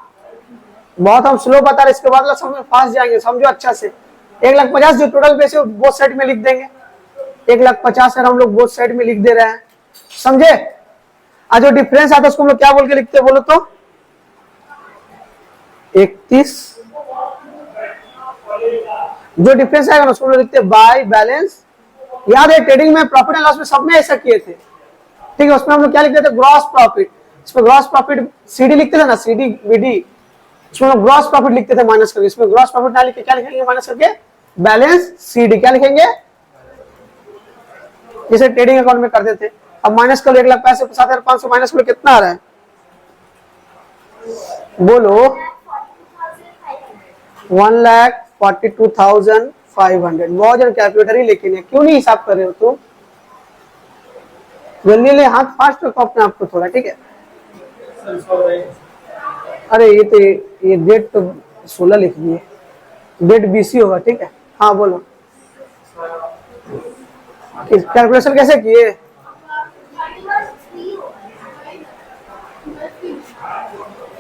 बहुत हम स्लो बता रहे, इसके बाद समझ फास्ट जाएंगे, समझो अच्छा से। 1,50,000 जो टोटल पैसे बोथ साइड में लिख देंगे, 1,50,000 हम लोग बोथ साइड में लिख दे रहे हैं, समझे। आज जो डिफरेंस आता है उसको हम लोग क्या बोल के लिखते हैं बोलो तो, 31। जो डिफरेंस आएगा ना उसको लिखते हैं बाय बैलेंस। याद है ट्रेडिंग में, प्रॉफिट एंड लॉस में सब में ऐसा किए थे, ठीक है। उसमें हम लोग क्या लिखते थे, ग्रॉस प्रॉफिट। इसमें ग्रॉस प्रॉफिट सीडी लिखते थे ना, सीडी बीडी, इसमें हम ग्रॉस प्रॉफिट लिखते थे माइनस करके। इसमें ग्रॉस प्रॉफिट ना लिख के क्या लिखेंगे माइनस करके, बैलेंस सीडी, क्या लिखेंगे, जैसे ट्रेडिंग अकाउंट में करते थे। अब माइनस कर लो 1,65,500 माइनस करो कितना आ रहा है बोलो 1,42,500। बहुत जन कैलकुलेटर ही लेकिन है, क्यों नहीं हिसाब कर रहे हो तुम? जल्दी ले हाथ फास्ट रखो अपने आप को थोड़ा, ठीक है। अरे ये डेट तो 16 लिख दिए, डेट BC होगा, ठीक है। हाँ बोलो कैलकुलेशन कैसे किए?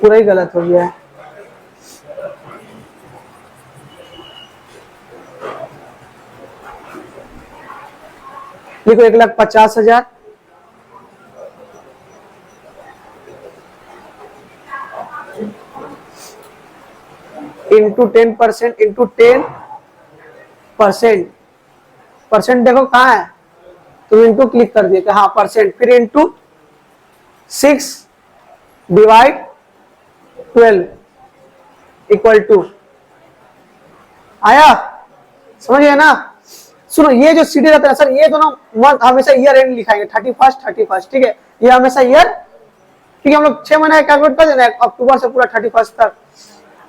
पूरा ही गलत हो गया है। देखो 1,50,000 इंटू 10% इंटू 10%। परसेंट देखो कहाँ है, तुम इंटू क्लिक कर दिए, हाँ परसेंट, फिर इंटू 6 डिवाइड 12 इक्वल टू आया, समझ गए ना? सुनो ये जो सीडी रहता है सर, ये दोनों मंथ हमेशा ईयर एंड लिखाएंगे 31st, ठीक है। ये हमेशा ईयर, ठीक है। हम लोग 6 महीने कैलकुलेट कर देना है, अक्टूबर से पूरा 31st तक।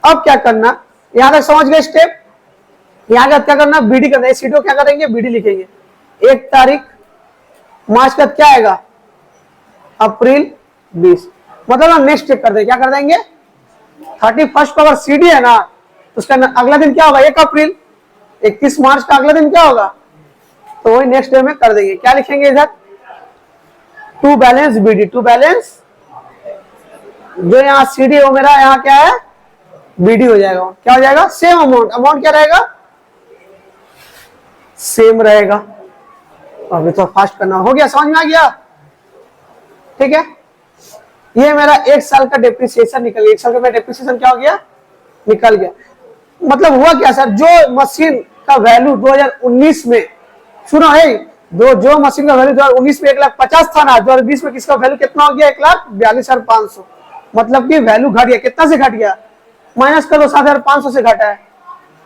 अब क्या करना, यहां तक समझ गए स्टेप। यहां का क्या करना, बीडी करना है। सीडो क्या करेंगे, बीडी लिखेंगे। 1 तारीख मार्च का क्या आएगा, अप्रैल 20, मतलब हम नेक्स्ट स्टेप कर देंगे। क्या कर देंगे, 31st को अगर सीडी है ना तो उसका अगला दिन क्या होगा, 1 अप्रैल। 31 मार्च का अगला दिन क्या होगा, तो वही नेक्स्ट डे में कर देंगे। क्या लिखेंगे इधर, to balance BD, to balance जो यहाँ सीडी है वो मेरा यहाँ क्या है, बीडी हो जाएगा। क्या हो जाएगा, सेम अमाउंट। अमाउंट क्या रहेगा, सेम रहेगा। अभी तो फास्ट करना हो गया, समझ में आ गया, ठीक है। ये मेरा 1 साल का डेप्रिसिएशन निकल गया। 1 साल का मेरा डेप्रिसिएशन क्या हो गया, निकल गया। मतलब हुआ क्या सर, जो मशीन का वैल्यू 2019 में, सुनो है, जो मशीन का वैल्यू 2019 में 1,50,000 था ना, 2020 में किसका वैल्यू कितना हो गया, 1,42,500। मतलब कि वैल्यू घट गया। कितना से घट गया, माइनस कर दो, 7,500 से घटा है,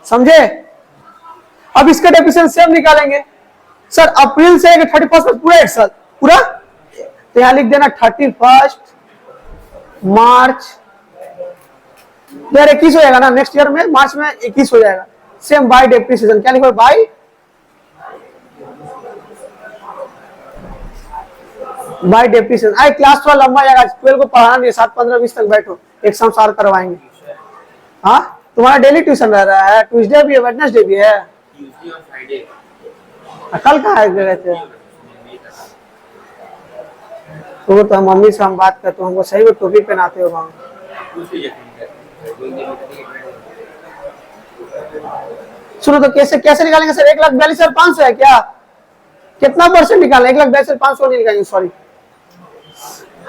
समझे। अब इसका डेप्रिसिएशन सेम निकालेंगे सर, अप्रैल से 31st पूरा 1 साल पूरा। तो यहां लिख देना 31 मार्च 21 हो जाएगा ना, नेक्स्ट ईयर में मार्च में 21 हो जाएगा। सेम बाय डेप्रिसिएशन, क्या लिखो, बाय डेप्रिसिएशन। आई क्लास थोड़ा लंबा जाएगा, 12 को पढ़ाना नहीं है, 7, 15, 20 तक बैठो, एग्जाम सार करवाएंगे। हाँ तुम्हारा डेली ट्यूशन रह रहा है, ट्यूसडे भी है, वेडनेसडे भी है, कल कहाँ गए थे? तो मम्मी से हम बात करते, हमको सही में टोपी पहनाते हो वहां। सुनो तो कैसे कैसे निकालेंगे सर, 1,42,500 है क्या, कितना परसेंट निकालें, 1,42,500 नहीं निकालेंगे, सॉरी।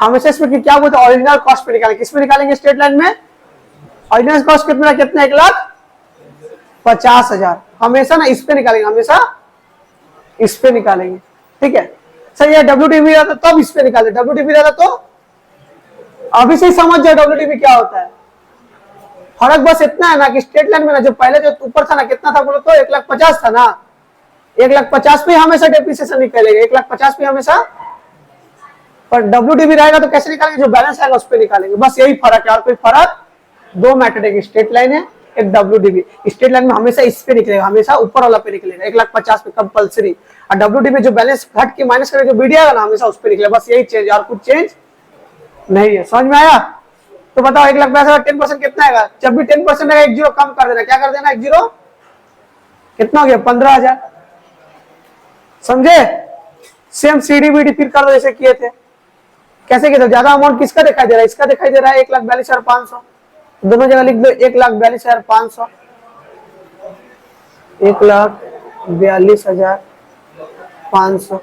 हमेशा इसमें क्या बोलते हैं, ओरिजिनल कॉस्ट पे निकालेंगे। किस पे निकालेंगे, स्टेट लाइन में ओरिजिनल कॉस्ट कितना, 1,50,000। हमेशा ना इस पे निकालेंगे, हमेशा इस पे निकालेंगे, ठीक है सर। ये WDV रहता तब इस पे निकाले, WDV रहता तो अभी से ही समझ जाओ WDV क्या होता है। फर्क बस इतना है ना कि स्टेट लाइन में ना, जो पहले जो ऊपर था ना, कितना था बोलो तो, 1,50,000 था ना, 1,50,000 पे हमेशा डेप्रिसिएशन निकलेगा, 1,50,000 पे हमेशा। पर WDV रहेगा तो कैसे निकालेंगे, जो बैलेंस आएगा उस पर निकालेंगे, बस यही फर्क है। और कोई फर्क, 2 मेथड है, स्टेट लाइन है, एक WDV। स्टेट लाइन में हमेशा इस पे निकलेगा, हमेशा ऊपर वाला पे निकलेगा, 1,50,000 पे कंपलसरी। और WDV जो बैलेंस घट के माइनस करके जो बीडी आएगा ना, हमेशा उस पे निकलेगा, बस यही चेंज, और कुछ चेंज नहीं है। समझ में आया? तो बताओ 1,50,000 10% कितना आएगा, जब भी 10% आएगा 1 जीरो कम कर देना। क्या कर देना, 1 जीरो कितना हो गया, 15,000, समझे। सेम CDBD फिर कर दो जैसे किए थे। कैसे किए थे, ज्यादा अमाउंट किसका दिखाई दे रहा है, इसका दिखाई दे रहा है 1,42,500, दोनों जगह लिख दो 1,42,500, 1,42,500।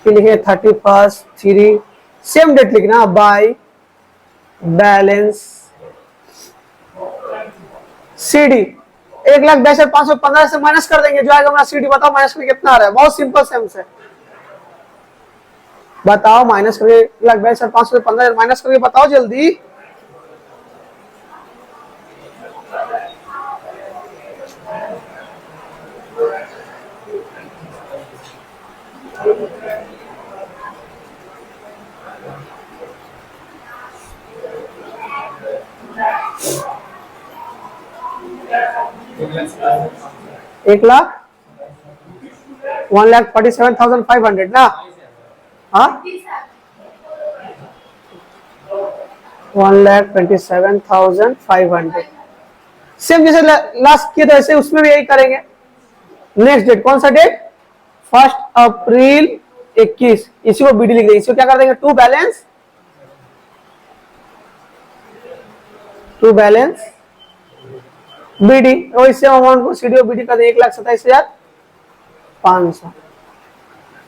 फिर लिखे 31st 3, सेम डेट लिखना, बाय बैलेंस CD 1,42,500, 15 से माइनस कर देंगे, जो आएगा हमारा CD। बताओ माइनस में कितना आ रहा है, बहुत सिंपल सेम से बताओ। माइनस करके 1,42,500 से 15 माइनस करके बताओ जल्दी। एक लाख 1,47,500 ना। हाँ 1,27,500 सेम जैसे लास्ट किए थे ऐसे उसमें भी यही करेंगे। नेक्स्ट डेट कौन सा डेट 1 अप्रैल 21, इसी को बीडी लिख देंगे। इसी को क्या कर देंगे टू बैलेंस बीडी और इससे अमाउंट को सीडी और बीडी कर देंगे 1,27,500।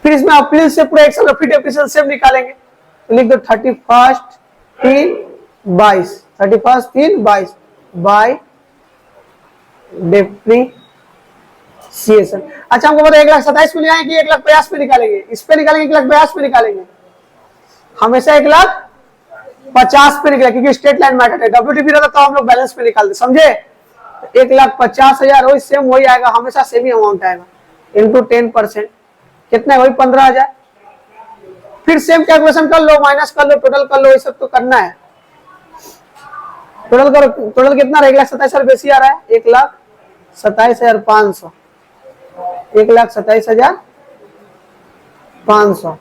फिर इसमें अप्रैल से पूरा 1 साल का फिर डेप्रिसिएशन सेम निकालेंगे तो लिख दो 31/3/22 बाय डेप्रिसिएशन। अच्छा हमको पता 1,27,000 में निकालेंगे कि 1,50,000 में निकालेंगे, इस पे निकालेंगे 1,52,000 में निकालेंगे, हमेशा 1,50,000 पे निकले क्योंकि स्टेट लाइन मैटर है। डब्ल्यूटीपी रहता तो हम लोग बैलेंस पे निकालते समझे। 1,50,000 वही सेम वही आएगा, हमेशा सेम ही अमाउंट आएगा इंटू 10% कितना है वही 15,000। फिर सेम कैलकुलेशन कर लो, माइनस कर लो, टोटल कर लो, ये सब तो करना है। टोटल करो, टोटल कितना रहा 1,27,000 बेसी आ रहा है 1,27,500 1,27,500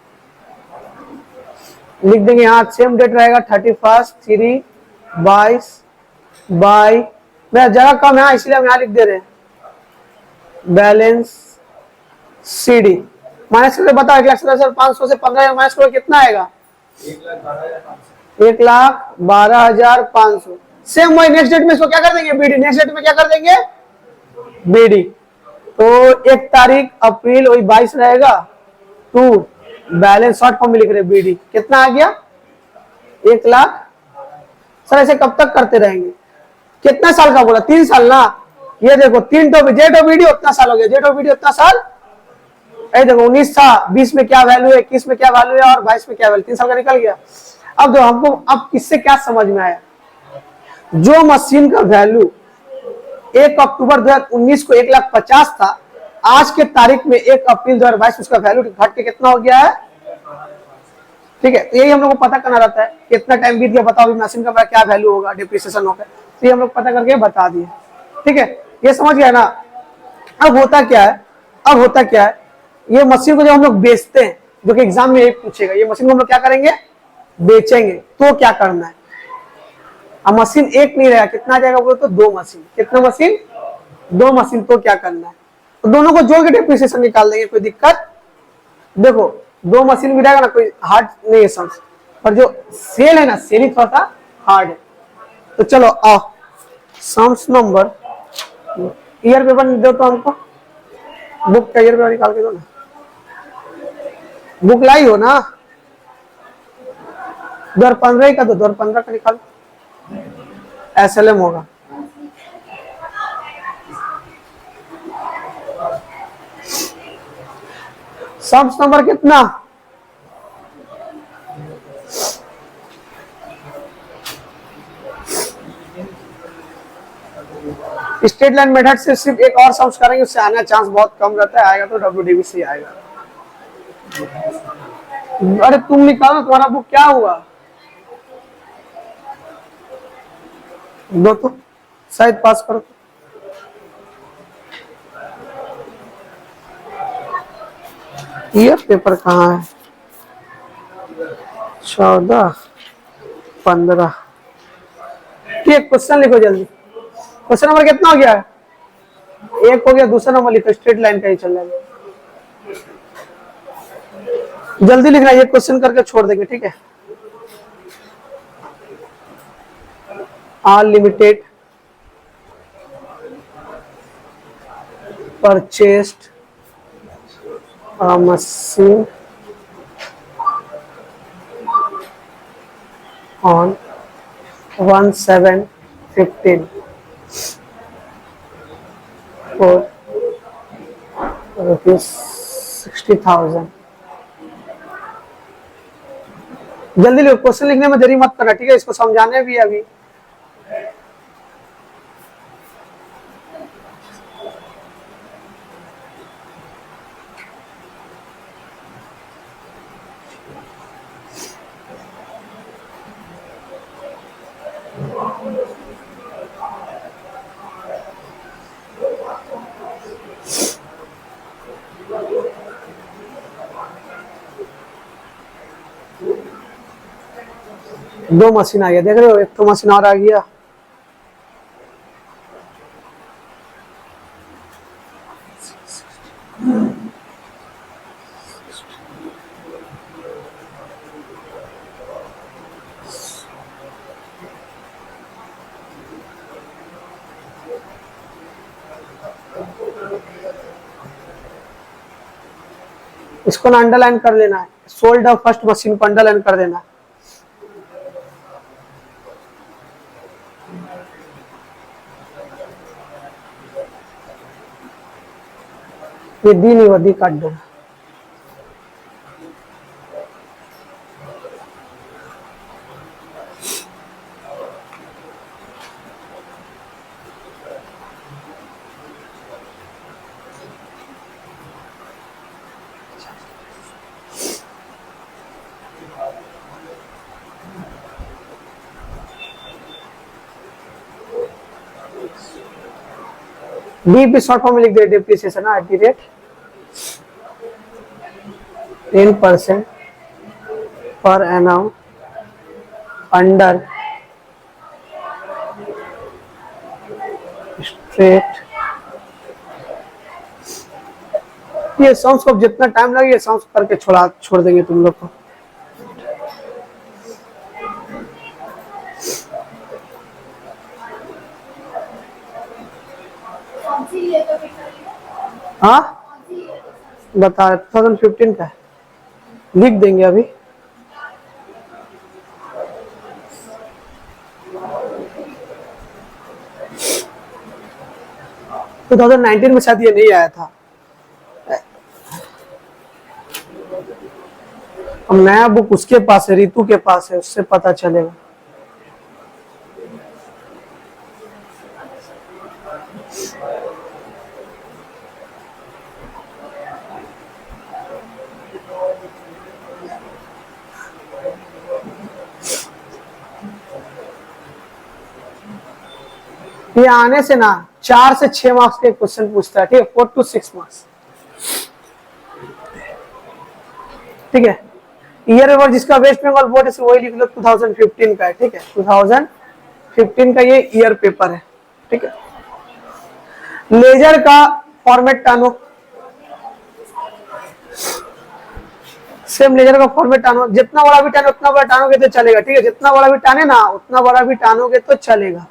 लिख देंगे। यहाँ सेम डेट रहेगा 31/3/22 बाई मेरा जगह कम है इसलिए हम यहाँ लिख दे रहे हैं बैलेंस सीडी। माइनस करके बताओ 1,27,500 से 15,000 माइनस करो कितना आएगा 1,12,500। सेम वही नेक्स्ट डेट में इसको क्या कर देंगे बीडी, नेक्स्ट डेट में क्या कर देंगे बीडी। तो 1 तारीख अप्रैल वही 22 रहेगा टू बैलेंस शॉर्ट फॉर्म में लिख रहे बीडी कितना आ गया 1,00,000। सर ऐसे कब तक करते रहेंगे, कितना साल का बोला 3 साल ना। ये देखो 3 तो जेड और बीडी उतना साल हो गया, जेड और बीडी उतना साल। देखो 19 था, 20 में क्या वैल्यू है, 21 में क्या वैल्यू है और 22 में क्या वैल्यू, 3 साल का निकल गया। अब देखो हमको अब किससे क्या समझ में आया, जो मशीन का वैल्यू 1 अक्टूबर 2019 को 1,50,000 था, आज के तारीख में 1 अप्रैल 2022 उसका वैल्यू घट के कितना हो गया है। ठीक है, तो यही हम लोग को पता करना रहता है कितना टाइम बीत गया, बताओ मशीन का क्या वैल्यू होगा, डिप्रिसिएशन होगा, तो ये हम लोग पता करके बता दिए। ठीक है, ये समझ गया ना। अब होता क्या है, ये मशीन को जब हम लोग बेचते हैं, जो कि एग्जाम में एक पूछेगा, ये मशीन को हम लोग क्या करेंगे बेचेंगे, तो क्या करना है। अब मशीन एक नहीं रहेगा, कितना जाएगा बोलो तो 2 मशीन, कितना मशीन 2 मशीन, तो क्या करना है, तो दोनों को जोड़ के डिप्रिसिएशन निकाल देंगे, कोई दिक्कत। देखो 2 मशीन भी रहेगा ना, कोई हार्ड नहीं है सम्स, पर जो सेल है ना सेल ही थोड़ा सा हार्ड है। तो चलो आओ सम्स नंबर, ईयर पेपर दो तो हमको, बुक का ईयर पेपर निकाल के दो ना, बुक लाई हो ना 2015 का, तो 2015 का निकाल, SLM होगा। सम्स नंबर कितना स्टेट लाइन मेथड से सिर्फ एक और सम्स करेंगे, उससे आने का चांस बहुत कम रहता है, आएगा तो WDB से आएगा। अरे तुम निकालो, तुम्हारा बुक क्या हुआ, दो तो शायद पास करो। ईयर पेपर कहाँ है, 14 15 ठीक, क्वेश्चन लिखो जल्दी। क्वेश्चन नंबर कितना हो गया, 1 हो गया, दूसरा नंबर लिखो, स्ट्रेट लाइन का ही चल जाएगा, जल्दी लिखना, ये क्वेश्चन करके छोड़ देंगे। ठीक है, all limited purchased a machine on 1/7/15 for ₹60,000। जल्दी लिखो, क्वेश्चन लिखने में देरी मत करना, ठीक है, इसको समझाने भी अभी। दो मशीन आ गया, देख रहे हो, एक तो मशीन और आ गया। इसको ना अंडरलाइन कर लेना है, सोल्ड फर्स्ट मशीन को अंडरलाइन कर देना। ये दी नहीं हुआ, दी काट दो। डी भी शॉर्ट फॉर्म में लिख दे, depreciation at the rate 10% per annum under straight. ये सॉन्ग्स को जितना टाइम लगे ये सॉन्ग्स करके छोड़ देंगे तुम लोग को। हाँ बता, 2015 का है, लिख देंगे अभी। तो 2019 में शायद ये नहीं आया था। अब नया बुक उसके पास है, रितु के पास है, उससे पता चलेगा। ये आने से ना 4 से 6 मार्क्स के क्वेश्चन पूछता है, ठीक है, 4 to 6 मार्क्स, ठीक है। ईयर पेपर जिसका वेस्ट बंगाल बोर्ड है वही लिख लो, 2015 का है, ठीक है, 2015 का ये ईयर पेपर है, ठीक है। लेजर का फॉर्मेट टानो, सेम लेजर का फॉर्मेट टानो, जितना बड़ा भी टानो उतना बड़ा टानोगे तो चलेगा, ठीक है, जितना बड़ा भी टाने ना उतना बड़ा भी टानोगे तो चलेगा।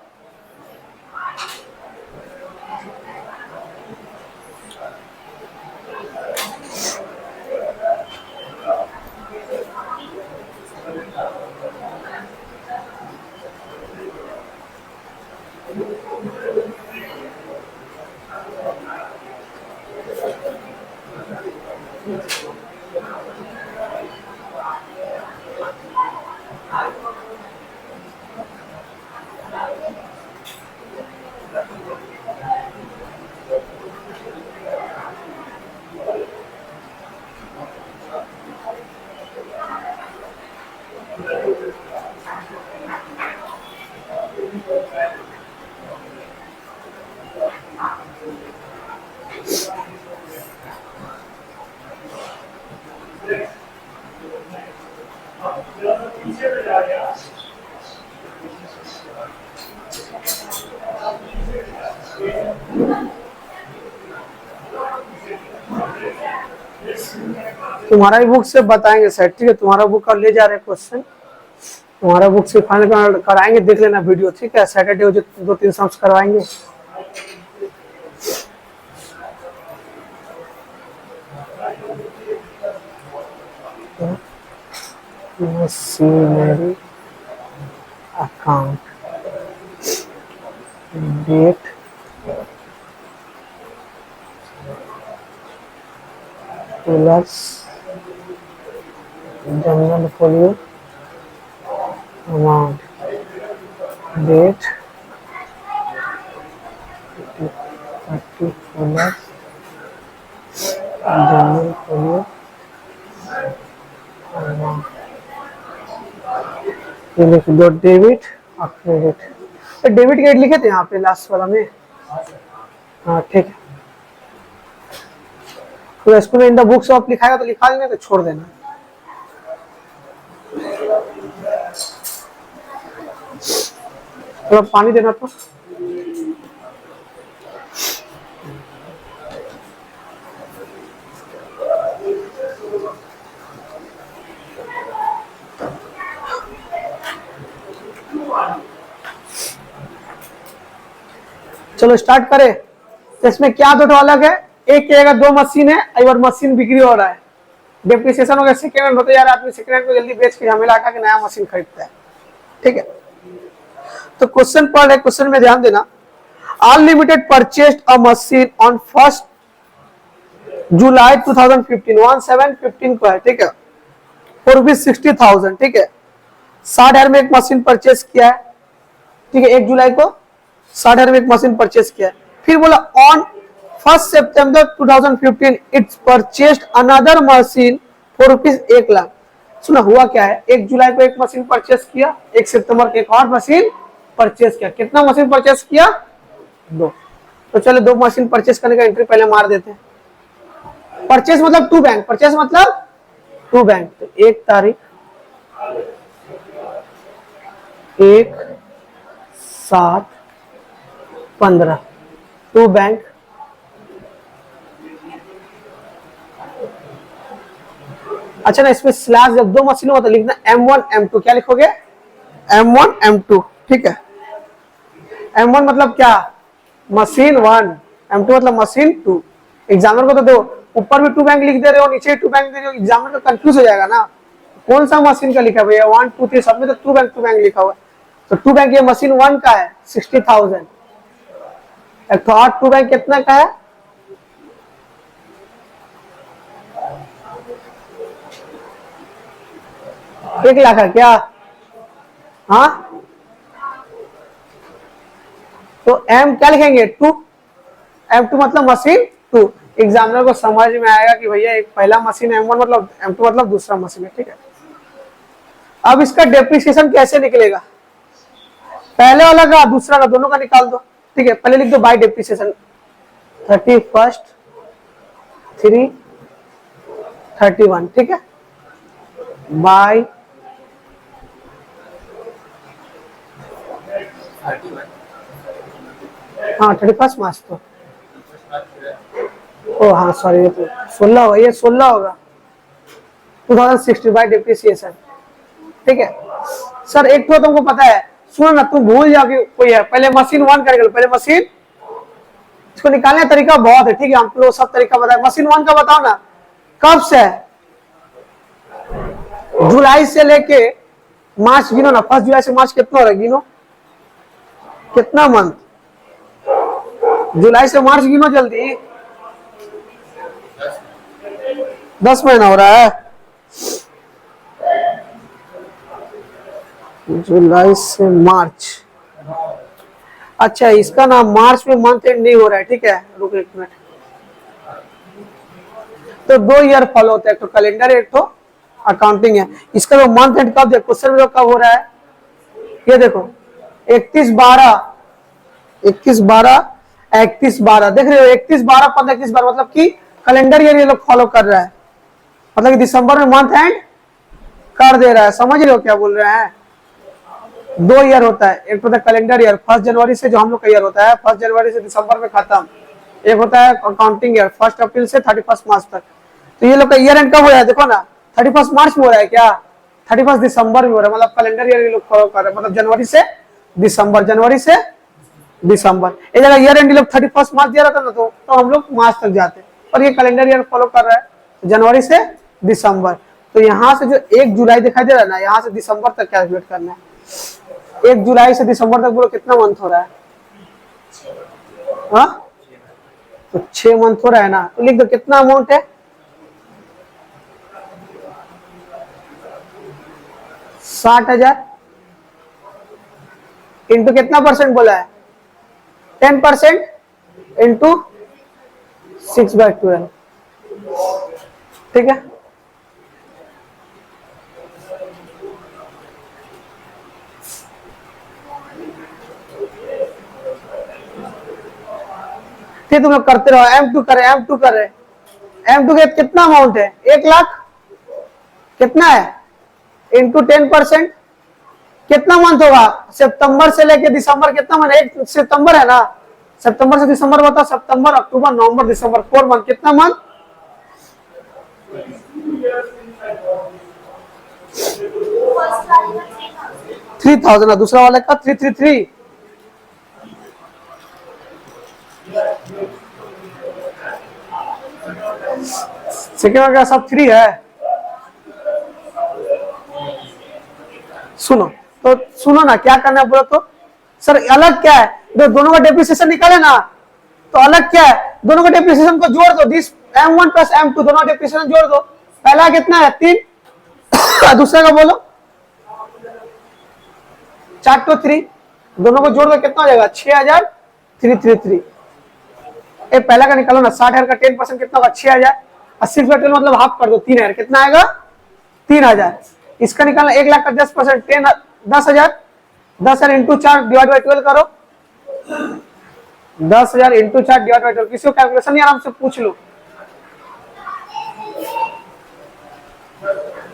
तुम्हारा ही बुक से बताएंगे सर, ठीक है, तुम्हारा बुक का ले जा रहे क्वेश्चन, तुम्हारा बुक से फाइनल कराएंगे, देख लेना वीडियो, ठीक है। सैटरडे जो 2-3 सम्स करवाएंगे। Machinery account date plus journal folio amount date 30 plus journal folio amount. ये लिख दो डेबिट और क्रेडिट। तो डेबिट क्रेडिट लिखे थे यहाँ पे लास्ट वाला में, हाँ ठीक है। तो स्कूल में इन द बुक्स ऑफ लिखाएगा तो लिखा देना, तो छोड़ देना। थोड़ा पानी देना तो। चलो स्टार्ट करें। तो इसमें क्या दो अलग है, एक क्या दो मशीन है और मशीन बिक्री हो रहा है, डेप्रिसिएशन हो गया। सेकेंड हैंड होते यार आदमी सेकेंड हैंड को जल्दी बेच के झमेला हटा के नया मशीन खरीदता है, ठीक है। तो क्वेश्चन पढ़ रहे, क्वेश्चन में ध्यान देना। Unlimited purchased a machine on 1 जुलाई 2015, 1715 को है, ठीक है, फॉर रुपीज 60,000, ठीक है। 60,000 में एक मशीन परचेस किया है, ठीक है, 1 जुलाई को 60,000 में एक मशीन परचेस किया है। फिर बोला on 1 September 2015 it's purchased another machine for rupees 1,00,000। सुना हुआ क्या है, 1 जुलाई को एक मशीन परचेस किया, 1 सितंबर को एक और मशीन परचेस किया। कितना मशीन परचेस किया? 2। तो चलो 2 मशीन परचेस करने का एंट्री पहले मार देते हैं। परचेस मतलब टू बैंक, परचेस मतलब टू बैंक। तो 1 तारीख 1/7/15 टू बैंक। अच्छा ना, इसमें स्लैश जब 2 मशीन होता है लिखना M1 M2। क्या लिखोगे? M1 M2, ठीक है। M1 मतलब क्या? मशीन 1, M2 मतलब मशीन 2। एग्जामिनर को तो दो ऊपर भी 2 बैंक लिख दे रहे हो, नीचे 2 बैंक दे रहे हो, एग्जामिनर तो कंफ्यूज हो जाएगा ना, कौन सा मशीन का लिखा है भैया? 1 2 3 सब में तो 2 बैंक लिखा हुआ है। तो 2 बैंक ये मशीन 1 का है 60,000। एक तो 8 2 बैंक कितना का है? एक लाख है क्या? हाँ, तो M क्या लिखेंगे? 2। M2 मतलब मशीन 2। एग्जामिनर को समझ में आएगा कि भैया एक पहला मशीन M1 मतलब M2 मतलब दूसरा मशीन है, ठीक है। अब इसका डेप्रिसिएशन कैसे निकलेगा? पहले वाला का दूसरा का दोनों का निकाल दो, ठीक है। पहले लिख दो बाय डेप्रिसिएशन 31/3/31, ठीक है, बाय 31 मार्च। तो ओ हाँ सॉरी, ये तो 16 होगा, ये 16 होगा 2060 बाय डेप्रिसिएशन, ठीक है। सर एक तो तुमको पता है, सुनो ना, तुम भूल जाओ कि कोई है। पहले मशीन 1 करके लो, पहले मशीन, इसको निकालने का तरीका बहुत है, ठीक है, हम लोग सब तरीका बताए। मशीन 1 का बताओ ना, कब से है? जुलाई से लेके मार्च गिनो ना, 1 जुलाई से मार्च कितना हो रहा है, गिनो कितना मंथ? जुलाई से मार्च गिनो जल्दी, 10 महीना हो रहा है। जुलाई से मार्च, अच्छा इसका ना मार्च में मंथ एंड नहीं हो रहा है, ठीक है, रुको 1 मिनट। तो 2 ईयर फॉलो होता है, एक तो कैलेंडर एक तो अकाउंटिंग है। इसका जो मंथ एंड कब, क्वेश्चन में कब हो रहा है, ये देखो 31/12 31/12 31/12, देख रहे हो 31/12 15 31/12, मतलब कि कैलेंडर ईयर ये लोग फॉलो कर रहा है, मतलब कि दिसंबर में मंथ एंड कर दे रहा है। समझ रहे हो क्या बोल रहे हैं? 2 ईयर होता है, एक होता है कैलेंडर ईयर 1 जनवरी से, जो हम लोग का ईयर होता है 1 जनवरी से दिसंबर में खत्म। एक होता है अकाउंटिंग ईयर 1 अप्रैल से 31 मार्च तक। तो ये लोग का ईयर एंड कब हो रहा है? देखो ना 31 मार्च में हो रहा है क्या? 31 दिसंबर में हो रहा है, मतलब कैलेंडर ईयर ये लोग फॉलो कर रहे हैं, मतलब जनवरी से दिसंबर, जनवरी से दिसंबर। ये जगह ईयर एंड लोग 31 मार्च दिया रहता ना, तो हम लोग मार्च तक जाते, और ये कैलेंडर ईयर फॉलो कर रहा है जनवरी से दिसंबर। तो यहाँ से जो 1 जुलाई दिखाई दे रहा है ना, यहाँ से दिसंबर तक कैलकुलेट करना है। 1 जुलाई से दिसंबर तक बोलो कितना मंथ हो रहा है? हाँ, तो 6 मंथ हो रहा है ना, तो लिख दो कितना अमाउंट है? 60,000 इंटू कितना परसेंट बोला है? 10% इंटू 6/12, ठीक है। तुम लोग करते रहो, M2 करे। M2 के कितना अमाउंट है? 1 लाख कितना है? इंटू 10% कितना मंथ होगा? सितंबर से लेके दिसंबर कितना मंथ? 1 सितंबर है ना, सितंबर से दिसंबर बताओ, सितंबर अक्टूबर नवंबर दिसंबर 4 मंथ, कितना मंथ? फर्स्ट वाले का 3000। 3000 है, दूसरा वाले का 333। सेकेंड वाले का सब 3 है। सुनो तो सुनो ना, क्या करना है बोलो तो। सर अलग क्या है? दोनों का डेप्रिसिएशन निकाले ना, तो अलग क्या है? दोनों का डेप्रिसिएशन को जोड़ दो, दिस M1 प्लस M2 दोनों डेप्रिसिएशन जोड़ दो। पहला कितना है? 3। दूसरा का बोलो 4 तो 3, दोनों को जोड़ दो कितना हो जाएगा? 6333। ये पहला का निकालो ना, 60,000 का 10% कितना होगा? 6000। 80 का 12 मतलब हाफ कर दो, 3000 कितना आएगा? 3000। इसका निकालना 1 लाख का 10%, 10,000। 10,000 इंटू 4 डिवाइड बाई 12 करो। 10,000 इंटू 4 डिवाइड बाई 12। किसी को कैलकुलेशन नहीं आराम से पूछ लो।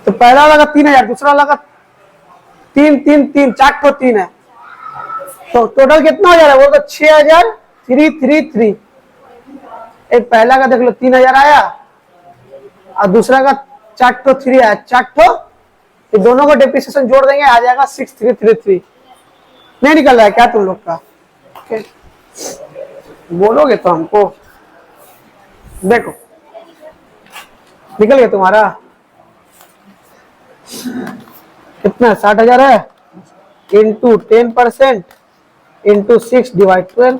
तो पहला वाला का 3000, दूसरा वाला का 3 3 3, 4 तो 3 है, तो टोटल कितना हो जा रहा है? वो तो 6333। एक पहला का देख लो 3000 आया, और दूसरा का 4 तो 3 आया, 4 तो, तो दोनों को डेप्रिसिएशन जोड़ देंगे, आ जाएगा 6333। नहीं निकल रहा है क्या तुम लोग का? बोलोगे तो हमको। देखो निकल गया तुम्हारा कितना? 60,000 है, इंटू 10% इंटू 6 डिवाइड 12,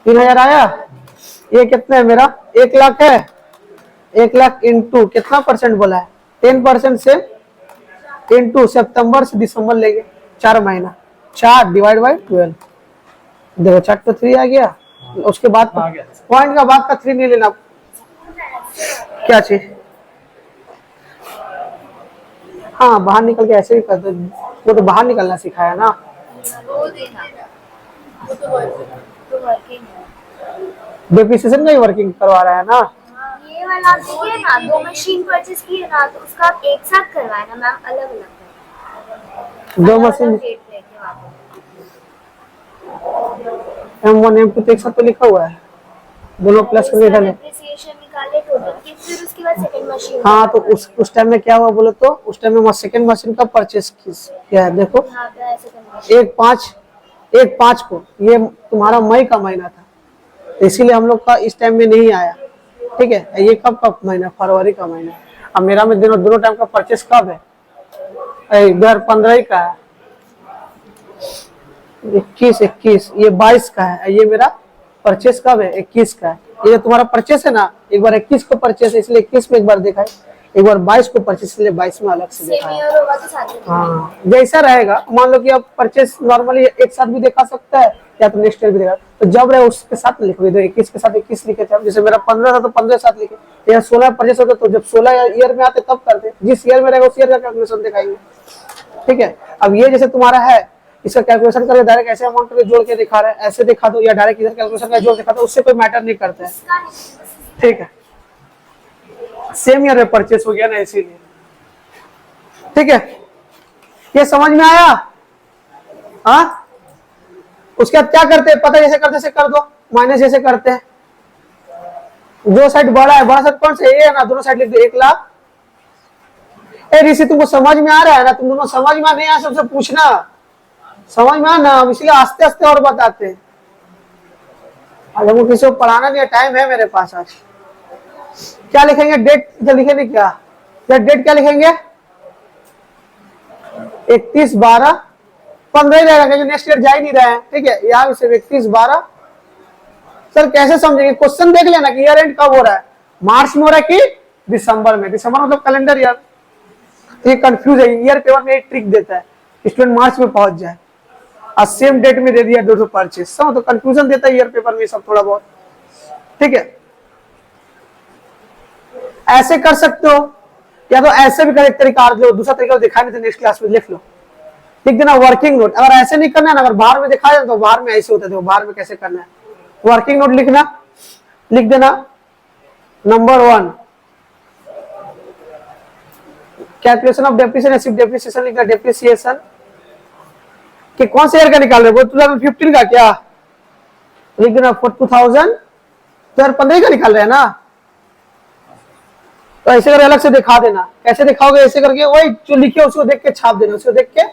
3000 आया। ये कितना है मेरा? 1 लाख है। 1 लाख इंटू कितना परसेंट बोला है? 10% से इंटू सितंबर से दिसंबर लेंगे 4 महीना, 4 डिवाइड बाई 12। देखो 4 तो 3 आ गया, उसके बाद पॉइंट का बाद का 3 नहीं लेना। क्या चीज? हाँ बाहर निकल के ऐसे भी कर दो, वो तो बाहर निकलना सिखाया ना। वो देना, वो तो वर्किंग है। डेप्रिसिएशन का ही वर्किंग करवा रहा है ना। ये वाला आप देखिए ना, 2 मशीन परचेज किए ना, तो उसका आप एक साथ करवाए ना मैम, अलग अलग 2 मशीन रेट लेके वापस। M1 M2 तो एक साथ तो लिखा हुआ है, दोनों प्लस करके इधर ले। डेप्रिसिएशन निकाले टोटल की, फिर उसके बाद सेकंड मशीन। हाँ तो उस टाइम में क्या हुआ बोलो तो, उस टाइम में सेकंड मशीन का परचेस किया है। देखो यहाँ पे ऐसे करना। 1/5 को, ये तुम्हारा मई का महीना था, इसीलिए हम लोग का इस टाइम में नहीं आया। ठीक है, ये कब का महीना? फरवरी का महीना। अब मेरा में दोनों टाइम का परचेस कब है? 2015 ही का है, 21, ये 22 का है। ये मेरा परचेस कब है? 21 का है। ये तुम्हारा परचेस है ना, एक बार 21 को परचेस है इसलिए 21 में एक बार देखा है, एक बार 22 को परचेस इसलिए 22 में अलग से देखा सेम है। ईयर होगा तो साथ में। हाँ जैसा रहेगा, मान लो कि आप परचेस नॉर्मली एक साथ भी दिखा सकता है, या तो नेक्स्ट ईयर भी देखा, तो जब रहे उसके साथ लिखोगे। तो 21 के साथ 21 लिखे थे, जैसे मेरा 15 था तो 15 साथ लिखे, या 16 परचेस होता तो जब 16 ईयर में आते तब करते, जिस ईयर में रहेगा उस ईयर का कैलकुलेशन दिखाएंगे। ठीक है, अब ये जैसे तुम्हारा है, इसका कैलकुलेशन करके डायरेक्ट ऐसे अमाउंट करके जोड़ के दिखा रहे हैं, ऐसे दिखा दो, या डायरेक्ट इधर कैलकुलेशन करके जोड़ दिखा दो, उससे कोई मैटर नहीं करता है। ठीक है, सेम ईयर में परचेस हो गया ना, इसीलिए। ठीक है, ये समझ में आया? हाँ, उसके बाद क्या करते हैं पता है? जैसे करते ऐसे कर दो, माइनस जैसे करते हैं। जो साइड बड़ा है, बड़ा साइड कौन सा? ये है ना, दोनों साइड लिख दो 1 लाख। ए ऋषि तुमको समझ में आ रहा है ना? तुम दोनों समझ में नहीं आया सबसे पूछना, समझ में आना, इसलिए आस्ते आस्ते और बताते हैं। आज हमको किसी को पढ़ाना नहीं है, टाइम है मेरे पास आज। क्या लिखेंगे? डेट इधर लिखे नहीं क्या? डेट क्या लिखेंगे? 31/12/15 ही रहेगा क्योंकि नेक्स्ट ईयर जा ही नहीं रहे हैं। ठीक है, यहाँ भी सिर्फ 31/12। सर कैसे समझेंगे? क्वेश्चन देख लेना कि ईयर एंड कब हो रहा है, मार्च में हो रहा है कि दिसंबर में? दिसंबर मतलब कैलेंडर ईयर। ये कंफ्यूज है, ईयर पेपर में एक ट्रिक देता है, स्टूडेंट मार्च में पहुंच जाए और सेम डेट में दे दिया 2 परचेज, समझ? तो कंफ्यूजन देता है ईयर पेपर में सब थोड़ा बहुत। ठीक है, ऐसे कर सकते हो, या तो ऐसे भी कर, एक तरीका और लो, दूसरा तरीका दिखा नहीं थे नेक्स्ट क्लास में, लिख लो, लिख देना वर्किंग नोट। अगर ऐसे नहीं करना है ना, अगर बाहर में दिखाया जाए तो बाहर में ऐसे होता है, बाहर में कैसे करना है? वर्किंग नोट लिखना, लिख देना नंबर 1 कैलकुलेशन ऑफ डेप्रिसिएशन, सिर्फ डेप्रिसिएशन लिखना, डेप्रिसिएशन कि कौन से ईयर का निकाल रहे हो, 2015 का क्या लिख देना, 2015 का निकाल रहे हैं ना, तो ऐसे करके अलग से दिखा देना। कैसे दिखाओगे, ऐसे करके वही जो लिखे उसको देख के छाप देना, उसको देख के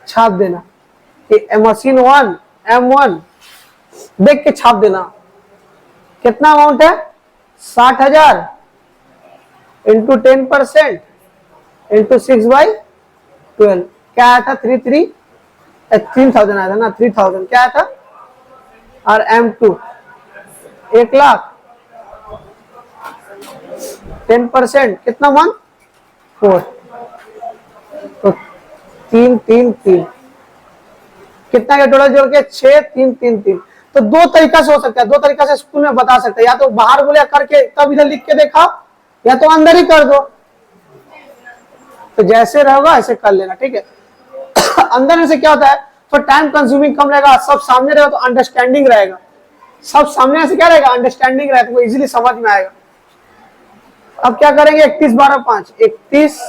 छाप देना कि मशीन 1 M1 देख के छाप देना। कितना अमाउंट है, 60,000 इंटू 10% इंटू 6/12 क्या आया था, 3,000 आया था ना, 3,000 क्या आया था। और M2 1,00,000 10% कितना 1 4 तो 3 कितना का टोटल जोड़ के 6 3 तो दो तरीका से हो सकता है, दो तरीका से स्कूल में बता सकते हैं, या तो बाहर बोले करके तब इधर लिख के देखा, या तो अंदर ही कर दो। तो जैसे रहेगा ऐसे कर लेना, ठीक है। अंदर में से क्या होता है, तो टाइम कंज्यूमिंग कम रहेगा, सब सामने रहेगा तो अंडरस्टैंडिंग रहेगा, सब सामने से क्या रहेगा, अंडरस्टैंडिंग रहेगा, तो इजीली समझ में आएगा। अब क्या करेंगे, 31 12 5 31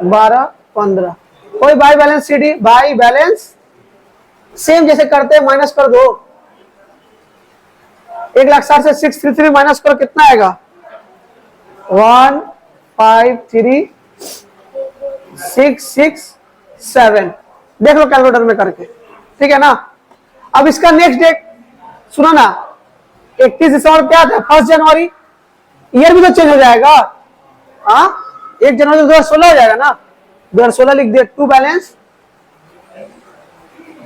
12 15 कोई by balance CD, by balance same जैसे करते हैं, माइनस कर दो। 1,60,000 से 633 माइनस करो, कितना आएगा 153,667 देख लो कैलकुलेटर में करके, ठीक है ना। अब इसका नेक्स्ट डेट सुनो ना, 31 दिसंबर क्या था, 1 जनवरी, ईयर भी तो चेंज हो जाएगा। हाँ 1 जनवरी 2016 हो जाएगा ना, 2016 लिख दिया। टू बैलेंस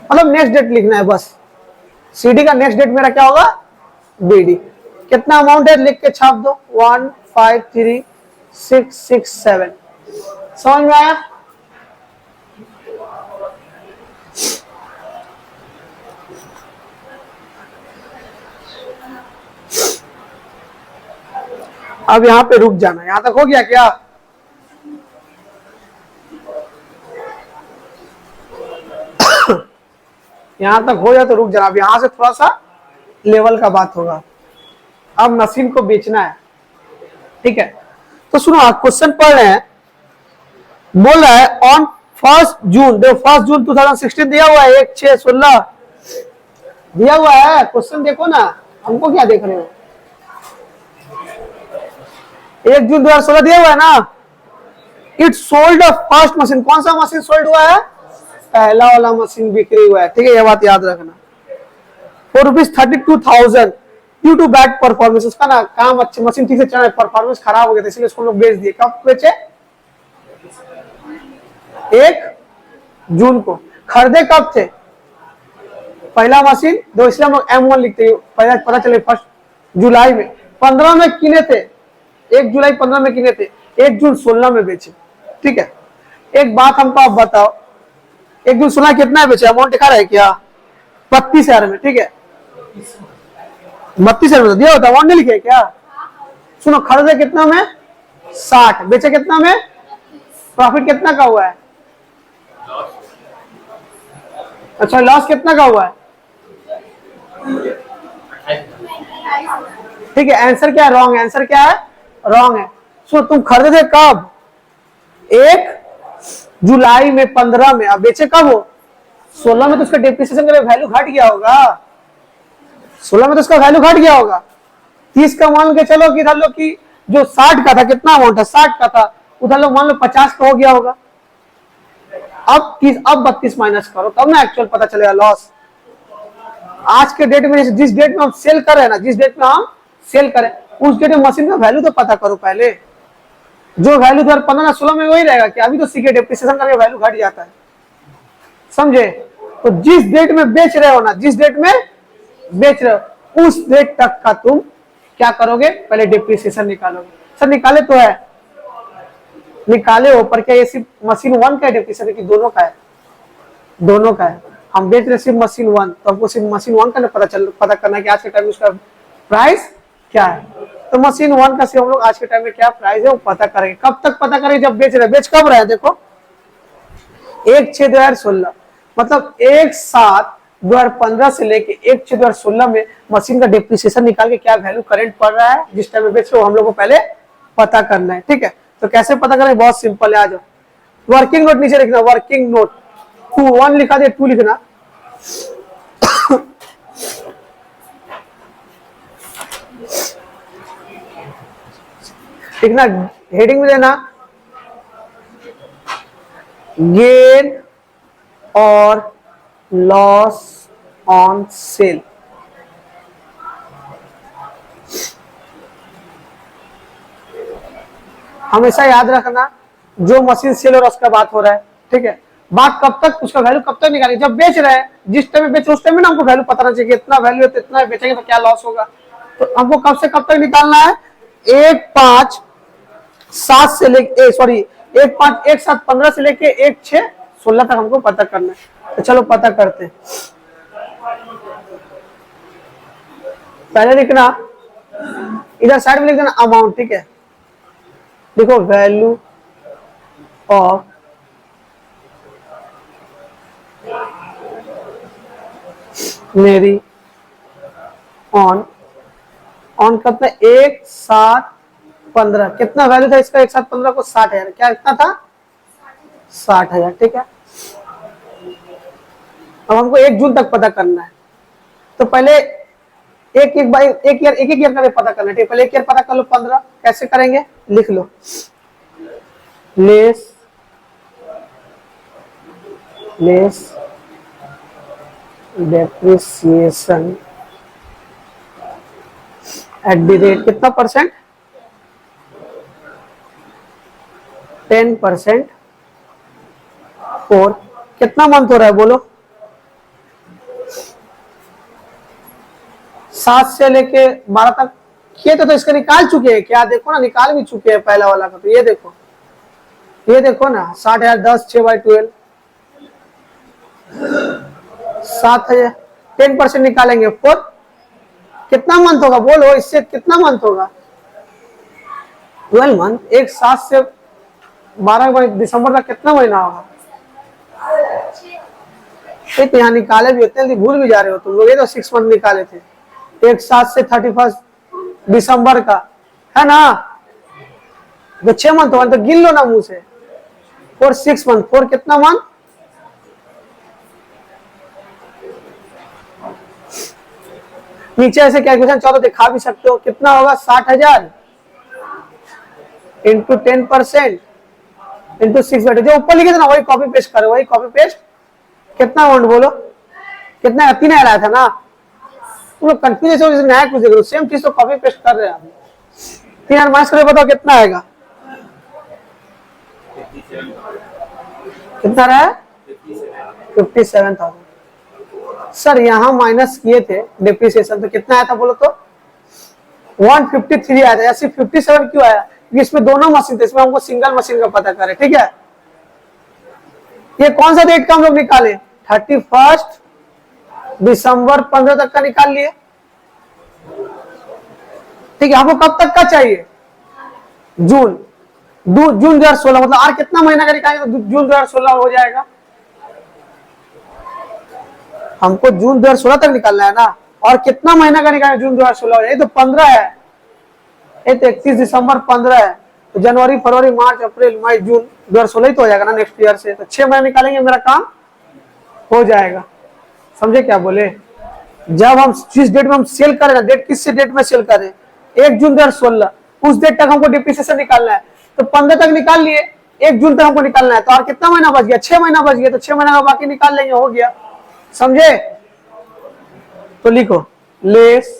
मतलब नेक्स्ट डेट लिखना है बस। सीडी का नेक्स्ट डेट मेरा क्या होगा, बीडी। कितना अमाउंट है लिख के छाप दो, 153,667 समझ में आया। अब यहां पे रुक जाना, यहां तक हो गया क्या, यहां तक हो जाए तो रुक जाना। अब यहां से थोड़ा सा लेवल का बात होगा। अब मशीन को बेचना है, ठीक है। तो सुनो आप क्वेश्चन पढ़ रहे हैं, बोल रहा है ऑन 1 जून, देखो 1 जून 2016 दिया हुआ है, 1/6/16 दिया हुआ है। क्वेश्चन देखो ना, हमको क्या देख रहे हो, 1 जून 2016 दिया हुआ है ना। It sold a first machine, कौन सा मशीन सोल्ड हुआ है, पहला वाला मशीन बिक्री हुआ है, ठीक है, ये बात याद रखना। for ₹32,000 due to bad performance, उसका ना काम अच्छे, मशीन ठीक से चल रहा है, परफॉर्मेंस खराब हो गया था, इसलिए उसको लोग बेच दिए। कब बेचे, 1 जून को। खरीदे कब थे, पहला मशीन दो, इसलिए हम लोग M1 लिखते हैं, पता चले 1 जुलाई में, 15 में किने थे, 1 जुलाई 15 में किने थे, 1 जून 16 में बेचे, ठीक है। एक बात हमको आप बताओ, 1 जून 16 कितना बेचे, अमाउंट दिखा रहा है क्या, 32,000 में, ठीक है। 32,000 में दिया होता, अमाउंट नहीं लिखे क्या। सुनो, खरीदे कितना में, 60, बेचे कितना में, प्रॉफिट कितना का हुआ है, अच्छा लॉस कितना का हुआ है, ठीक है। आंसर क्या है, रॉन्ग, आंसर क्या है, रॉन्ग है। सो तुम खरीदे थे कब, 1 जुलाई में 15 में, अब बेचे कब हो, 16 में, तो उसका डेप्रिसिएशन का वैल्यू घट गया होगा, 16 में तो उसका वैल्यू घट गया होगा। 30 का मान के चलो कि इधर लो कि जो 60 का था, कितना अमाउंट है, 60 का था, उधर लो मान लो 50 का हो गया होगा। अब 32 माइनस करो, तब ना एक्चुअल पता चलेगा लॉस। आज के डेट में, जिस डेट में हम सेल कर रहे हैं ना, जिस डेट में हम सेल करें, उस डेट में मशीन का वैल्यू तो पता करो पहले। जो वैल्यू 2015-16 में वही रहेगा कि अभी तो सीखे डेप्रिसिएशन का वैल्यू घट जाता है, समझे। तो जिस डेट में बेच रहे हो ना, जिस डेट में बेच रहे हो, उस डेट तक का तुम क्या करोगे, पहले डेप्रिसिएशन निकालोगे। सर निकाले तो है, निकाले हो, पर क्या ये सिर्फ मशीन 1 का डेप्रिसिएशन कि दोनों का है, दोनों का है। हम बेच रहे सिर्फ मशीन 1, तो आपको सिर्फ मशीन 1 का पता करना है कि आज के टाइम में उसका प्राइस क्या है। तो मशीन 1 का सिर्फ हम लोग आज के टाइम में क्या प्राइस है वो पता करेंगे। कब तक पता करेंगे, जब बेच रहे, बेच कब रहे हैं, देखो 1/6/2016, मतलब 1/7/2015 से लेके 1/6/2016 में मशीन का डेप्रिसिएशन निकाल के क्या वैल्यू करंट पड़ रहा है, जिस टाइम में बेच रहे हो, हम लोग को पहले पता करना है, ठीक है। तो कैसे पता करें, बहुत सिंपल है, आ जाओ। वर्किंग नोट नीचे लिखना, वर्किंग नोट 2 1 लिखा दे, 2 लिखना, ठीक ना, हेडिंग में देना गेन और लॉस ऑन सेल। हमेशा याद रखना जो मशीन सेल और उसका बात हो रहा है, ठीक है। बात कब तक, उसका वैल्यू कब तक निकालेंगे, जब बेच रहे हैं, जिस टाइम बेच उस टाइम में ना हमको वैल्यू पता रहना चाहिए कि इतना वैल्यू है तो इतना बेचेंगे तो क्या लॉस होगा। तो हमको कब से कब तक निकालना है, 1/5/7 से लेके 1/5/1/7/15 से लेके 1/6/16 तक हमको पता करना है। तो चलो पता करते हैं। पहले लिखना, इधर साइड में लिख देना अमाउंट, ठीक है। देखो वैल्यू ऑफ मेरी ऑन करते 1/7/15, कितना वैल्यू था इसका 1/7/15 को, 60,000। क्या इतना था, 60,000, ठीक है। अब हमको 1 जून तक पता करना है, तो पहले एक ईयर का पता करना है, ठीक है। पहले एक ईयर पता कर लो 15, कैसे करेंगे, लिख लो less depreciation at the rate कितना परसेंट, 10% और कितना मंथ हो रहा है बोलो, 7 से लेके 12 तक किए तो इसका निकाल चुके हैं क्या, देखो ना निकाल भी चुके हैं पहला वाला का। तो ये देखो ना 60,000 10 6/12 7,000, 10% निकालेंगे 4, कितना मंथ होगा बोलो, इससे कितना मंथ होगा, 12 मंथ। 7 से 12 दिसंबर तक कितना महीना होगा, तो यहाँ निकाले भी होते हैं, भूल भी जा रहे हो तुम लोग। ये तो 6 मंथ निकाले थे, 7 से 31 दिसंबर का है ना, तो 6 मंथ होगा, तो गिन लो ना मुंह से। 4 6 मंथ, 4 कितना मंथ, नीचे ऐसे कैलकुलेशन चाहो तो दिखा भी सकते हो, कितना होगा 60,000 इंटू 10% इंटू 6/2, जो ऊपर लिखे थे ना वही कॉपी पेस्ट करो, वही कॉपी पेस्ट। कितना अमाउंट बोलो, कितना 3,000 आया था ना, तुम लोग कंफ्यूज हो, नया कुछ देखो, सेम चीज तो कॉपी पेस्ट कर रहे हैं आप। 3,000 माइनस करके बताओ कितना आएगा, कितना रहा है 57,000। सर यहाँ माइनस किए थे डिप्रिसिएशन, तो कितना आया था बोलो तो 153 आया था, ऐसे 57 क्यों आया, इसमें दोनों मशीन थे, इसमें हमको सिंगल मशीन का पता करें, ठीक है। ये कौन सा डेट का हम लोग निकाले, 31 दिसंबर 15 तक का निकाल लिए, ठीक है। हमको कब तक का चाहिए, जून 2016, मतलब और कितना महीना का निकालेंगे तो जून 2016 हो जाएगा। हमको जून 2016 तक निकालना है ना, और कितना महीना का निकालेंगे जून 2016 हो जाए, ये तो 15 है, ये तो 31 दिसंबर 15 है, तो जनवरी फरवरी मार्च अप्रैल मई जून 2016 ही तो हो जाएगा ना नेक्स्ट ईयर से, तो 6 महीने निकालेंगे, मेरा काम हो जाएगा। समझे क्या बोले, जब हम जिस डेट में हम सेल करें ना, डेट किस डेट में सेल करें, 1 जून 2016, उस डेट तक हमको डिप्रिसिएशन निकालना है, तो 15 तक निकाल लिए, 1 जून तक हमको निकालना है, तो और कितना महीना बच गया, 6 महीना बच गया, तो 6 महीना का बाकी निकाल लेंगे, हो गया। समझे, तो लिखो less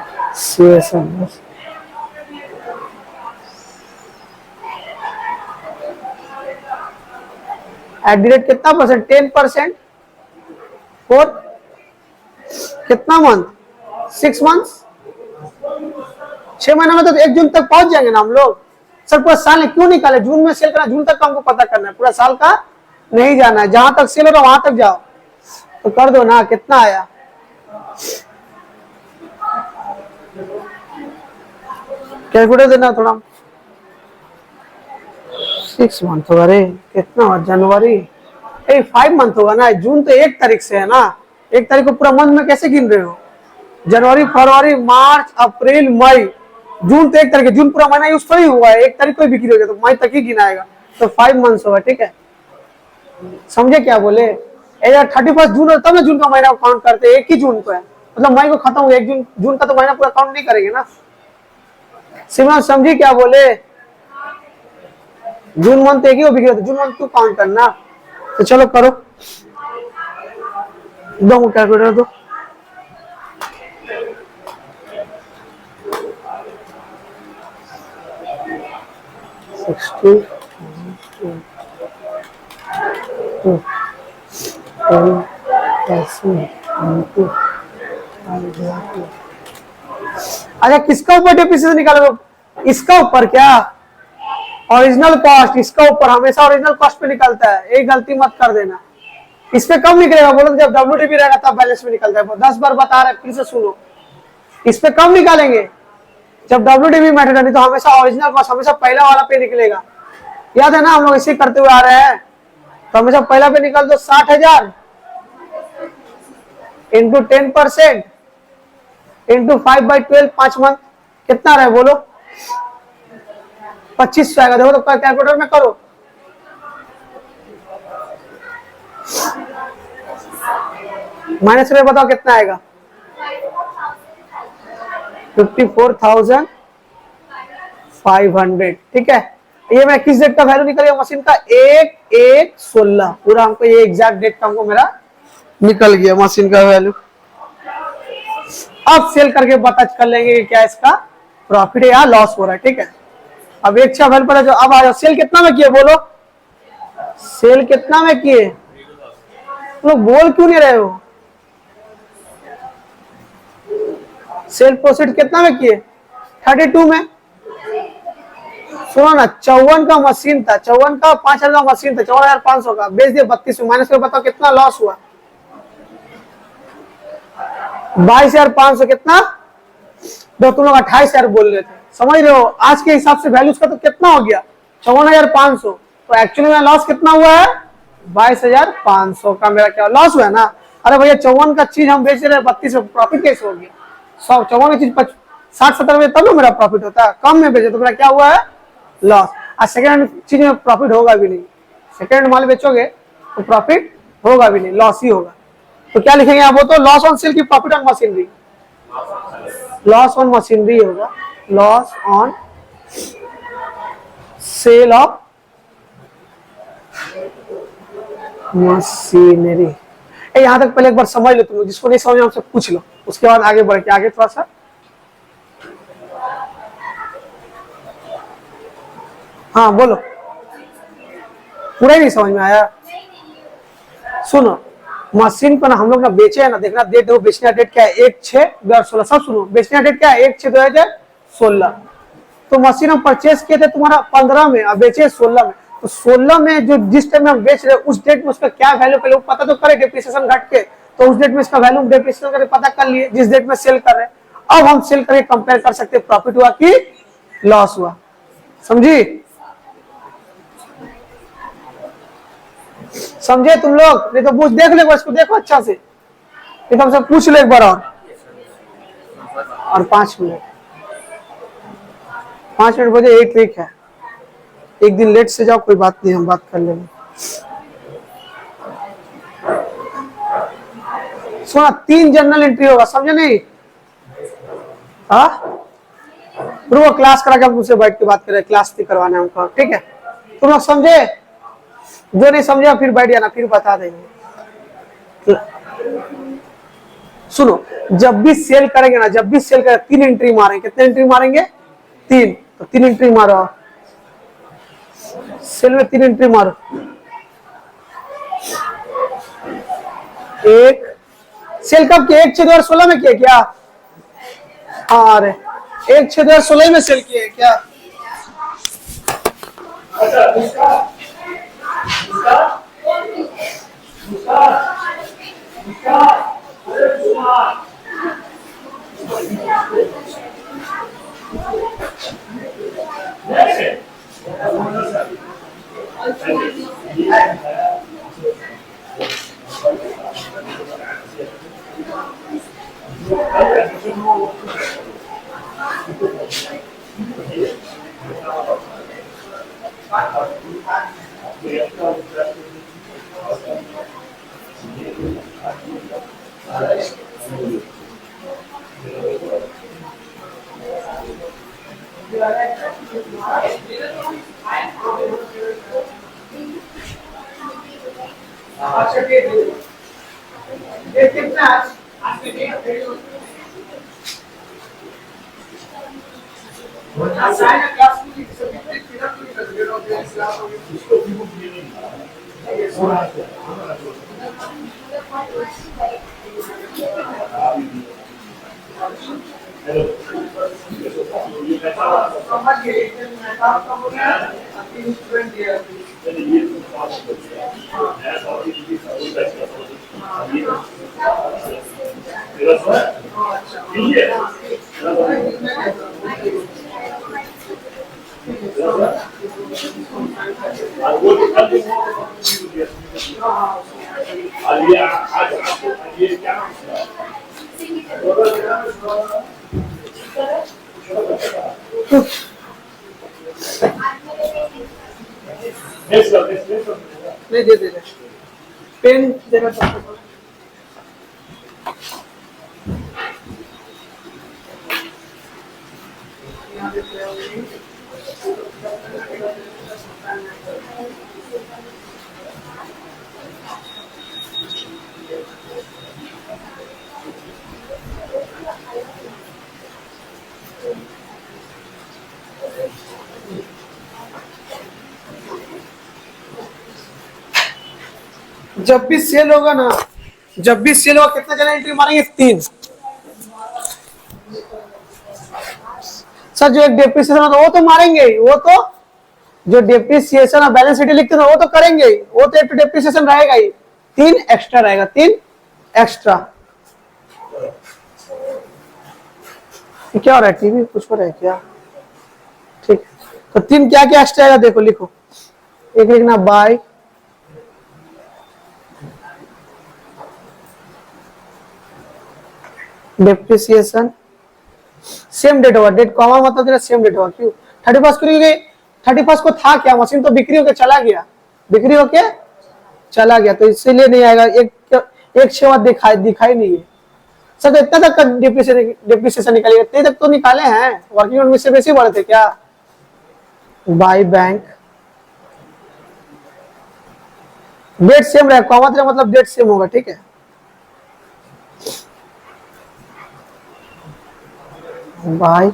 depreciation at the rate कितना परसेंट, 10% और कितना मंथ, 6 मंथ, 6 महीना में तो 1 जून तक पहुंच जाएंगे ना हम लोग। सर पूरा साल क्यों निकाले, जून में सेल करना, जून तक का हमको पता करना है, पूरा साल का नहीं जाना है, जहां तक सेल हो रहा वहां तक जाओ, तो कर दो ना, कितना आया, कैलकुलेटर देना थोड़ा, 6 मंथ होगा रे, कितना हुआ जनवरी, 5 मंथ होगा ना, जून तो 1 तारीख से है ना, 1 तारीख को पूरा मंथ में कैसे गिन रहे हो? जनवरी, फरवरी, मार्च, अप्रैल, मई, जून तो 1 तारीख, जून पूरा महीना यूज थोड़ी हुआ है, 1 तारीख को ही बिक्री हो गया तो मई तक ही गिनाएगा, तो 5 मंथ्स होगा। ठीक है, समझे क्या बोले? 31 जून तब ना जून का महीना काउंट करते हैं, 1 ही जून को है, मतलब मई को खत्म हो गया, 1 जून का तो महीना पूरा काउंट नहीं करेंगे ना। सिमरन समझी क्या बोले? जून मंथ एक ही हो बिक्री, जून मंथ क्यों काउंट करना? तो चलो करो, दो कैलकुलेटर दो। अच्छा, किसका ऊपर डिप्रिसिएशन निकालोगे? इसका ऊपर क्या? ओरिजिनल कॉस्ट, इसका ऊपर हमेशा ओरिजिनल कॉस्ट पे निकलता है, एक गलती मत कर देना। इस पे कम निकलेगा, बोलो जब WDV रहेगा तब बैलेंस में निकलता है, 10 बार बता रहे, फिर से सुनो। इस पे कम निकालेंगे जब WDV मैटर, नहीं तो हमेशा ओरिजिनल कॉस्ट हमेशा पहला वाला पे निकलेगा। याद है ना, हम लोग इसे करते हुए आ रहे हैं, तो हमेशा पहला पे निकल दो। 60,000 इंटू 10% इंटू 5/12 5 मंथ कितना रहे बोलो? 2500 आएगा। देखो तो कैलकुलेटर में करो, माइनस में बताओ कितना आएगा? 54,500। ठीक है, ये मैं किस डेट का वैल्यू निकल गया मशीन का? 1/1/16 पूरा हमको ये एग्जैक्ट डेट का हमको मेरा निकल गया मशीन का वैल्यू। अब सेल करके पता कर लेंगे कि क्या इसका प्रॉफिट है या लॉस हो रहा है। ठीक है, अब एक अच्छा वैल्यू पर जो अब आ जाओ, सेल कितना में किए बोलो? सेल कितना में किए? तुम लोग बोल क्यों नहीं रहे हो? सेल प्रोसीड कितना में किए? 32 में। सुनो ना, 54 का मशीन था, 54 का 5,000 का मशीन था, 54,500 का बेच दिया 32 में, माइनस में बताओ कितना लॉस हुआ? 22,500। कितना? तो तुम लोग 28,000 बोल रहे थे, समझ रहे हो? आज के हिसाब से वैल्यू उसका तो कितना हो गया? 54,500। तो एक्चुअली में लॉस कितना हुआ है? 22,500 का मेरा क्या लॉस हुआ है ना? अरे भैया 54 का चीज हम बेच रहे हैं 32 में, प्रॉफिट कैसे हो गया? 54 की चीज 60-70 में तब ना मेरा प्रॉफिट होता है, कम में बेचे तो मेरा क्या हुआ है? लॉस। आज सेकेंड चीज में प्रॉफिट होगा भी नहीं, सेकेंड माल बेचोगे तो प्रॉफिट होगा भी नहीं, लॉस ही होगा। तो क्या लिखेंगे आप? वो तो लॉस ऑन सेल की profit on machinery, loss on machinery होगा, loss on sale of machinery. यहां तक पहले एक बार समझ लो तुम, जिसको नहीं समझ हमसे पूछ लो, उसके बाद आगे बढ़ के आगे थोड़ा सा। हाँ बोलो, पूरा ही नहीं समझ में आया? सुनो, मशीन पर ना हम लोग ना बेचे है ना, देखना डेट, देखो बेचने का डेट क्या है? 1/6/2016। सब सुनो, बेचने का डेट क्या है? 1/6/2016। तो मशीन हम परचेस किए थे तुम्हारा 15 में, अब बेचे 16 में। तो 16 में जो जिस टाइम में हम बेच रहे हैं उस डेट में उसका क्या वैल्यू पहले पता तो करे, डिप्रिसिएशन घट के, तो उस डेट में इसका वैल्यू डिप्रिसिएशन करके पता कर लिए जिस डेट में सेल कर रहे हैं। अब हम सेल करके कंपेयर कर सकते हैं प्रॉफिट हुआ कि लॉस हुआ। समझी? समझे तुम लोग? नहीं तो पूछ देख लो इसको, देखो अच्छा से, नहीं तो हमसे पूछ लो एक बार और 5 मिनट 5 मिनट बजे एक ट्रिक है, एक दिन लेट से जाओ कोई बात नहीं, हम बात कर लेंगे। सुना, 3 जर्नल एंट्री होगा, समझे नहीं? हाँ, वो क्लास करा के हम उससे बैठ के बात करें, क्लास नहीं करवाना है हमको। ठीक है, तुम लोग समझे? जो नहीं समझा फिर बैठ जाना, फिर बता देंगे। सुनो, जब भी सेल करेंगे ना, जब भी सेल करेंगे 3 एंट्री मारेंगे। कितने एंट्री मारेंगे? 3। तो 3 एंट्री मारो, सेल में 3 एंट्री मारो। एक सेल कब किया? 1/6/2016 में किया क्या? हाँ, अरे 1/6/2016 में सेल किया क्या? अच्छा डेट कितना आज के डेट क्लास की नहीं दे दे पेन देना सबको जब भी सेल होगा ना, जब भी सेल होगा कितना जना एंट्री मारेंगे? 3। सर जो एक डेप्रिसिएशन होता है वो तो मारेंगे ही, वो तो जो डेप्रिसिएशन और बैलेंस शीट लिखते थे वो तो करेंगे ही, वो तो एक डेप्रिसिएशन रहेगा ही, 3 एक्स्ट्रा रहेगा, 3 एक्स्ट्रा। क्या हो रहा है? टीवी कुछ हो रहा है क्या? ठीक, तो 3 क्या क्या एक्स्ट्रा आएगा देखो, लिखो। एक लिखना बाय डेप्रिसिएशन, सेम डेट होगा, डेट कॉमा मतलब तेरा सेम डेट होगा। क्यों 31 को? क्योंकि 31 को था क्या, मशीन तो बिक्री होके चला गया, बिक्री होके चला गया, तो इसीलिए नहीं आएगा। एक सेवा दिखाई नहीं है। सर तो इतना तक डिप्रिसिएशन निकालिए, इतने तक तो निकाले हैं, वर्किंग नोट में से बेसी बढ़े थे क्या? बाय बैंक, डेट सेम रहेगा, कॉमा तेरा मतलब डेट सेम होगा, ठीक है। By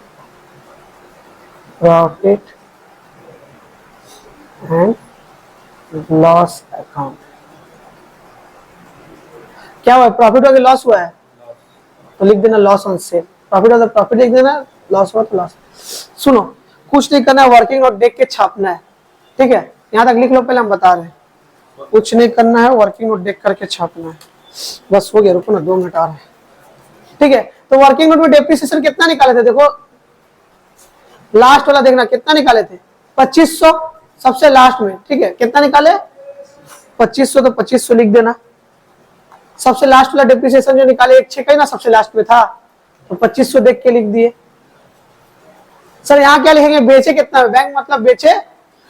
profit and loss account, क्या हुआ? प्रॉफिट हो गया, लॉस हुआ है तो लिख देना लॉस ऑन सेल। प्रॉफिट हो तो प्रॉफिट लिख देना, लॉस हुआ तो लॉस। सुनो, कुछ नहीं करना है, वर्किंग नोट देख के छापना है, ठीक है। यहाँ तक लिख लो, पहले हम बता रहे हैं, कुछ नहीं करना है, वर्किंग नोट देख करके छापना है, बस हो गया। रुको ना, 2 मिनट आ रहे हैं, ठीक है। तो वर्किंग नोट में डेप्रिसिएशन कितना निकाले थे? देखो लास्ट वाला देखना, कितना निकाले थे? 2500 सबसे लास्ट में, ठीक है। कितना निकाले? 2500, तो 2500 लिख देना। सबसे लास्ट वाला डेप्रिसिएशन जो निकाले 1 6 का ही ना सबसे लास्ट में था, तो 2500 देख के लिख दिए। सर यहाँ क्या लिखेंगे? बेचे कितना? बैंक मतलब बेचे,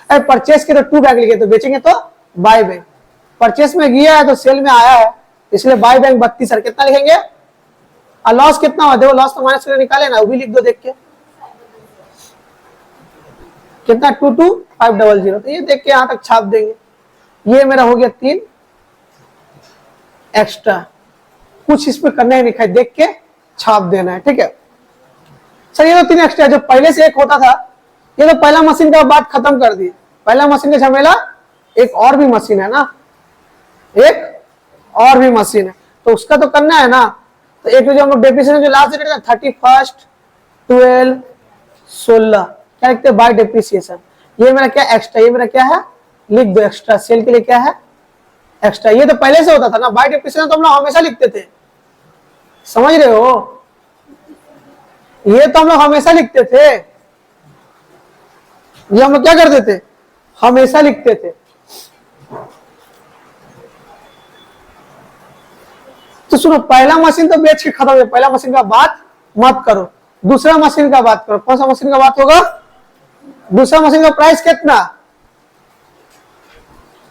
परचेस के तो 2 बैंक लिखे, तो बेचेंगे तो बाय बैंक। परचेस में गया है तो सेल में आया है, इसलिए बाय बैंक 32। सर कितना लिखेंगे? और लॉस कितना हुआ? देखो लॉस तो माइनस करके निकाले ना, वो भी लिख दो देख के। कितना? 22500, तो ये देख के यहां तक छाप देंगे। ये मेरा हो गया 3 एक्स्ट्रा, कुछ इसमें करना ही नहीं है, देख के छाप देना है, ठीक है। सर ये तो 3 एक्स्ट्रा, जो पहले से 1 होता था, ये तो पहला मशीन का बात खत्म कर दिए। पहला मशीन का झमेला, एक और भी मशीन है ना, एक और भी मशीन है, तो उसका तो करना है ना। तो एक जो हम लोग डेप्रिसिएशन जो लास्ट डेट है 31/12/16, क्या लिखते हैं? Bye depreciation. ये मेरा क्या एक्स्ट्रा, ये मेरा क्या है? लिख दो एक्स्ट्रा, सेल के लिए क्या है? एक्स्ट्रा। ये तो पहले से होता था ना, बाय डेप्रिसिएशन तो हम लोग हमेशा लिखते थे, समझ रहे हो? ये तो हम लोग हमेशा लिखते थे, ये हम लोग क्या करते थे? हमेशा लिखते थे। तो सुनो, पहला मशीन तो बेच के खत्म है, पहला मशीन का बात मत करो। दूसरा मशीन का बात करो, कौन सा मशीन का बात होगा? दूसरा मशीन का प्राइस कितना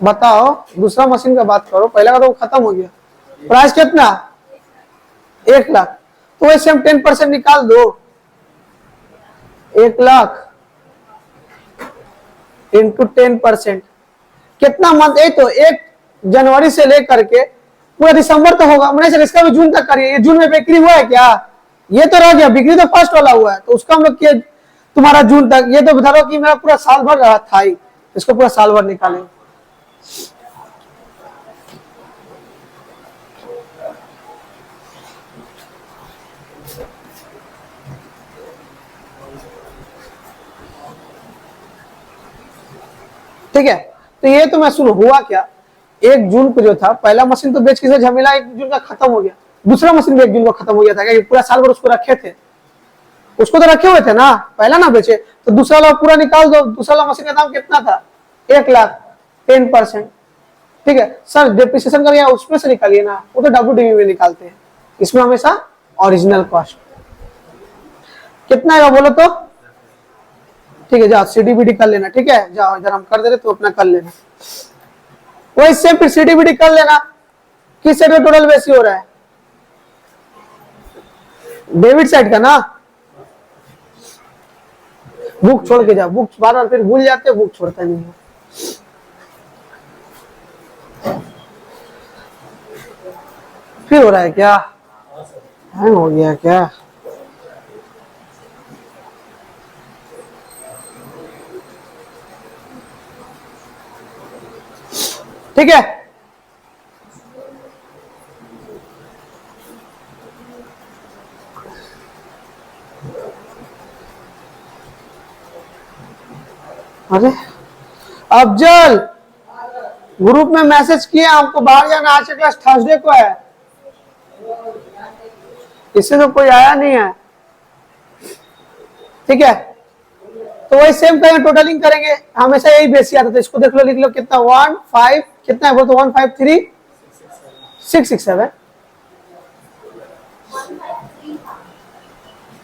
बताओ? दूसरा मशीन का बात करो, पहला का तो खत्म हो गया। प्राइस कितना? 1 लाख। तो वैसे हम 10% निकाल दो, 1 लाख इंटू 10%, कितना मंथ? तो 1 जनवरी से लेकर के पूरा दिसंबर तक होगा। मैंने सर इसका भी जून तक करिए। ये जून में बिक्री हुआ है क्या? ये तो रह गया, बिक्री तो फर्स्ट वाला हुआ है, तो उसका हम लोग किए तुम्हारा जून तक। ये तो बता दो कि मेरा पूरा साल भर रहा था ही, इसको पूरा साल भर निकालेंगे। ठीक है, तो ये तो मैं सुनो हुआ क्या, 1 जून को जो था पहला मशीन तो बेच के झमेला 1 जून का खत्म हो गया। दूसरा मशीन भी 1 जून को खत्म हो गया था, क्या पूरा साल भर उसको रखे थे? उसको तो रखे हुए थे ना, पहला ना बेचे, तो दूसरा वाला पूरा निकाल दो। दूसरा वाला मशीन का दाम कितना था? 1 लाख, 10%। ठीक है सर, डिप्रिसिएशन करिए उसमें से निकालिए ना, वो तो WDV में निकालते हैं, इसमें हमेशा ओरिजिनल कॉस्ट कितना है बोलो तो? ठीक है, जाओ CDBD कर लेना। ठीक है, जाओ इधर हम कर दे रहे तो अपना कर लेना। वही सेम फिर CDBD कर लेना। किस साइड में टोटल बेसी हो रहा है? डेबिट साइड का ना। बुक छोड़ के जाओ, बुक बार बार फिर भूल जाते, बुक छोड़ता नहीं है। फिर हो रहा है क्या? हैंग हो गया क्या? ठीक है, अरे अफजल ग्रुप में मैसेज किया हमको बाहर जाना, आज की क्लास थर्सडे को है, इससे तो कोई आया नहीं है। ठीक है, तो वही सेम करेंगे, टोटलिंग करेंगे, हमेशा यही बेसी आता था। इसको देख लो, लिख लो कितना 1 5 कितना है बोल तो 1 5 3 6 6 7।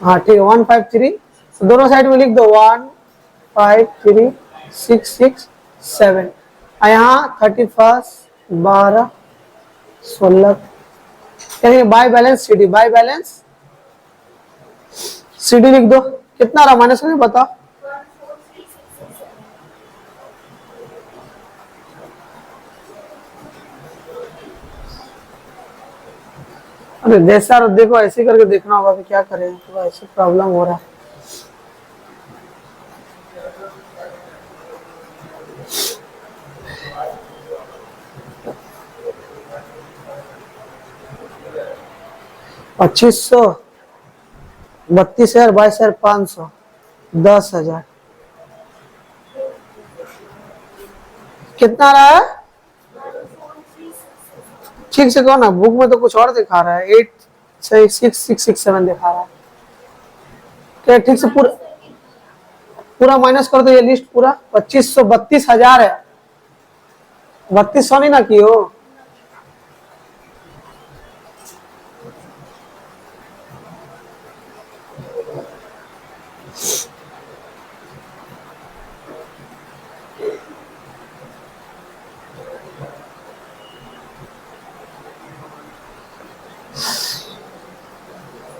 हाँ ठीक है 1 5 3, दोनों साइड में लिख दो 1 5 3 6 6 7। यहाँ 31 12 16 करेंगे। By balance CD, by balance CD लिख दो, कितना रहा माइनस में बताओ? अरे जैसा देखो ऐसे करके देखना होगा कि क्या करें, तो ऐसे प्रॉब्लम हो रहा है। $2500, 32,000, 22,500, 10,000 कितना रहा है? ठीक से कहो ना, बुक में तो कुछ और दिखा रहा है, 8 6 6 6 7 दिखा रहा है। क्या ठीक से पूरा पूरा माइनस कर दो, ये लिस्ट पूरा 2500, 32,000 है, 3200 नहीं ना की हो।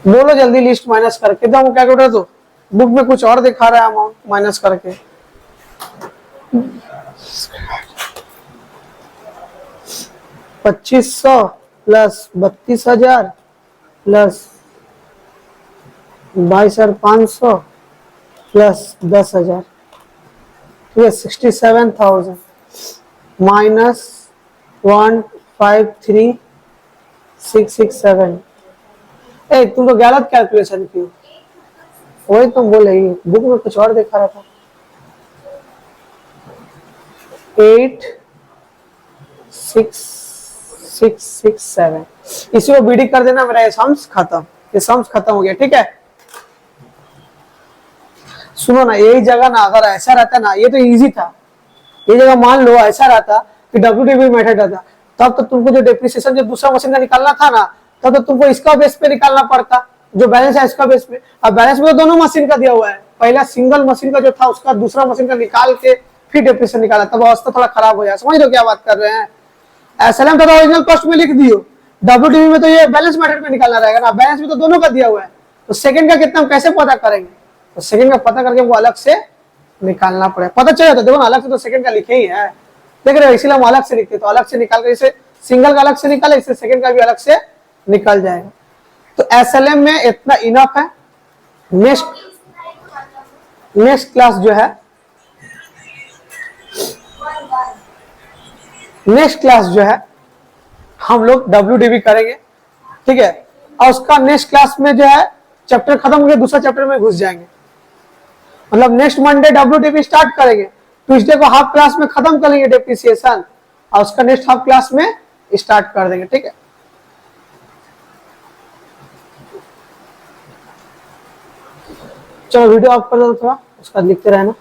बोलो जल्दी लिस्ट माइनस करके दो, कैलकुलेटर दो, बुक में कुछ और दिखा रहा है अमाउंट माइनस करके। $2500 प्लस 32,000 प्लस 22,500 प्लस 10,000, ठीक है 67,000 माइनस 153,667। ए तुम तो गलत कैलकुलेशन की हो, वही तुम बोले बुक में कुछ और दिखा रहा था। 86667, इसी को BD कर देना, मेरा ये सम्स खत्म, ये सम्स खत्म हो गया। ठीक है सुनो ना, यही जगह ना अगर ऐसा रहता ना, ये तो इजी था, ये जगह मान लो ऐसा रहता कि WDV मेथड रहता, तब तो तुमको जो डेप्रिसिएशन जो दूसरा मशीन का निकालना था ना, तब तो तुमको इसका बेस पे निकालना पड़ता, जो बैलेंस है इसका बेस पे। अब बैलेंस में तो दोनों मशीन का दिया हुआ है, पहला सिंगल मशीन का जो था उसका दूसरा मशीन का निकाल के फिर डेप्रिसिएशन निकाला, तब अवस्था थोड़ा खराब हो जाए। समझ रहे हो क्या बात कर रहे हैं? एसएलएम तो ओरिजिनल कॉस्ट में लिख दियो, डब्ल्यूडीवी में तो ये बैलेंस मेथड में निकालना रहेगा ना, बैलेंस में तो दोनों का दिया हुआ है, तो सेकंड का कितना हम कैसे पता करेंगे? तो सेकंड का पता करके हमको अलग से निकालना पड़ेगा। पता चल जाता, देखो ना अलग से तो सेकंड का लिखे ही है, देख रहे हो, इसीलिए हम अलग से लिखते, तो अलग से निकाल कर, इसे सिंगल का अलग से निकाले, इससे सेकंड का भी अलग से निकल जाएगा। तो एसएलएम में इतना इनफ है। नेक्स्ट क्लास जो है, नेक्स्ट क्लास जो है हम लोग डब्ल्यूडीवी करेंगे, ठीक है, और उसका नेक्स्ट क्लास में जो है चैप्टर खत्म होकर दूसरा चैप्टर में घुस जाएंगे। मतलब नेक्स्ट मंडे डब्ल्यूडीवी स्टार्ट करेंगे, ट्यूसडे को हाफ क्लास में खत्म करेंगे डेप्रिसिएशन, और उसका नेक्स्ट हाफ क्लास में स्टार्ट कर देंगे, ठीक है। चलो वीडियो ऑफ कर दो थोड़ा, उसका लिखते रहना।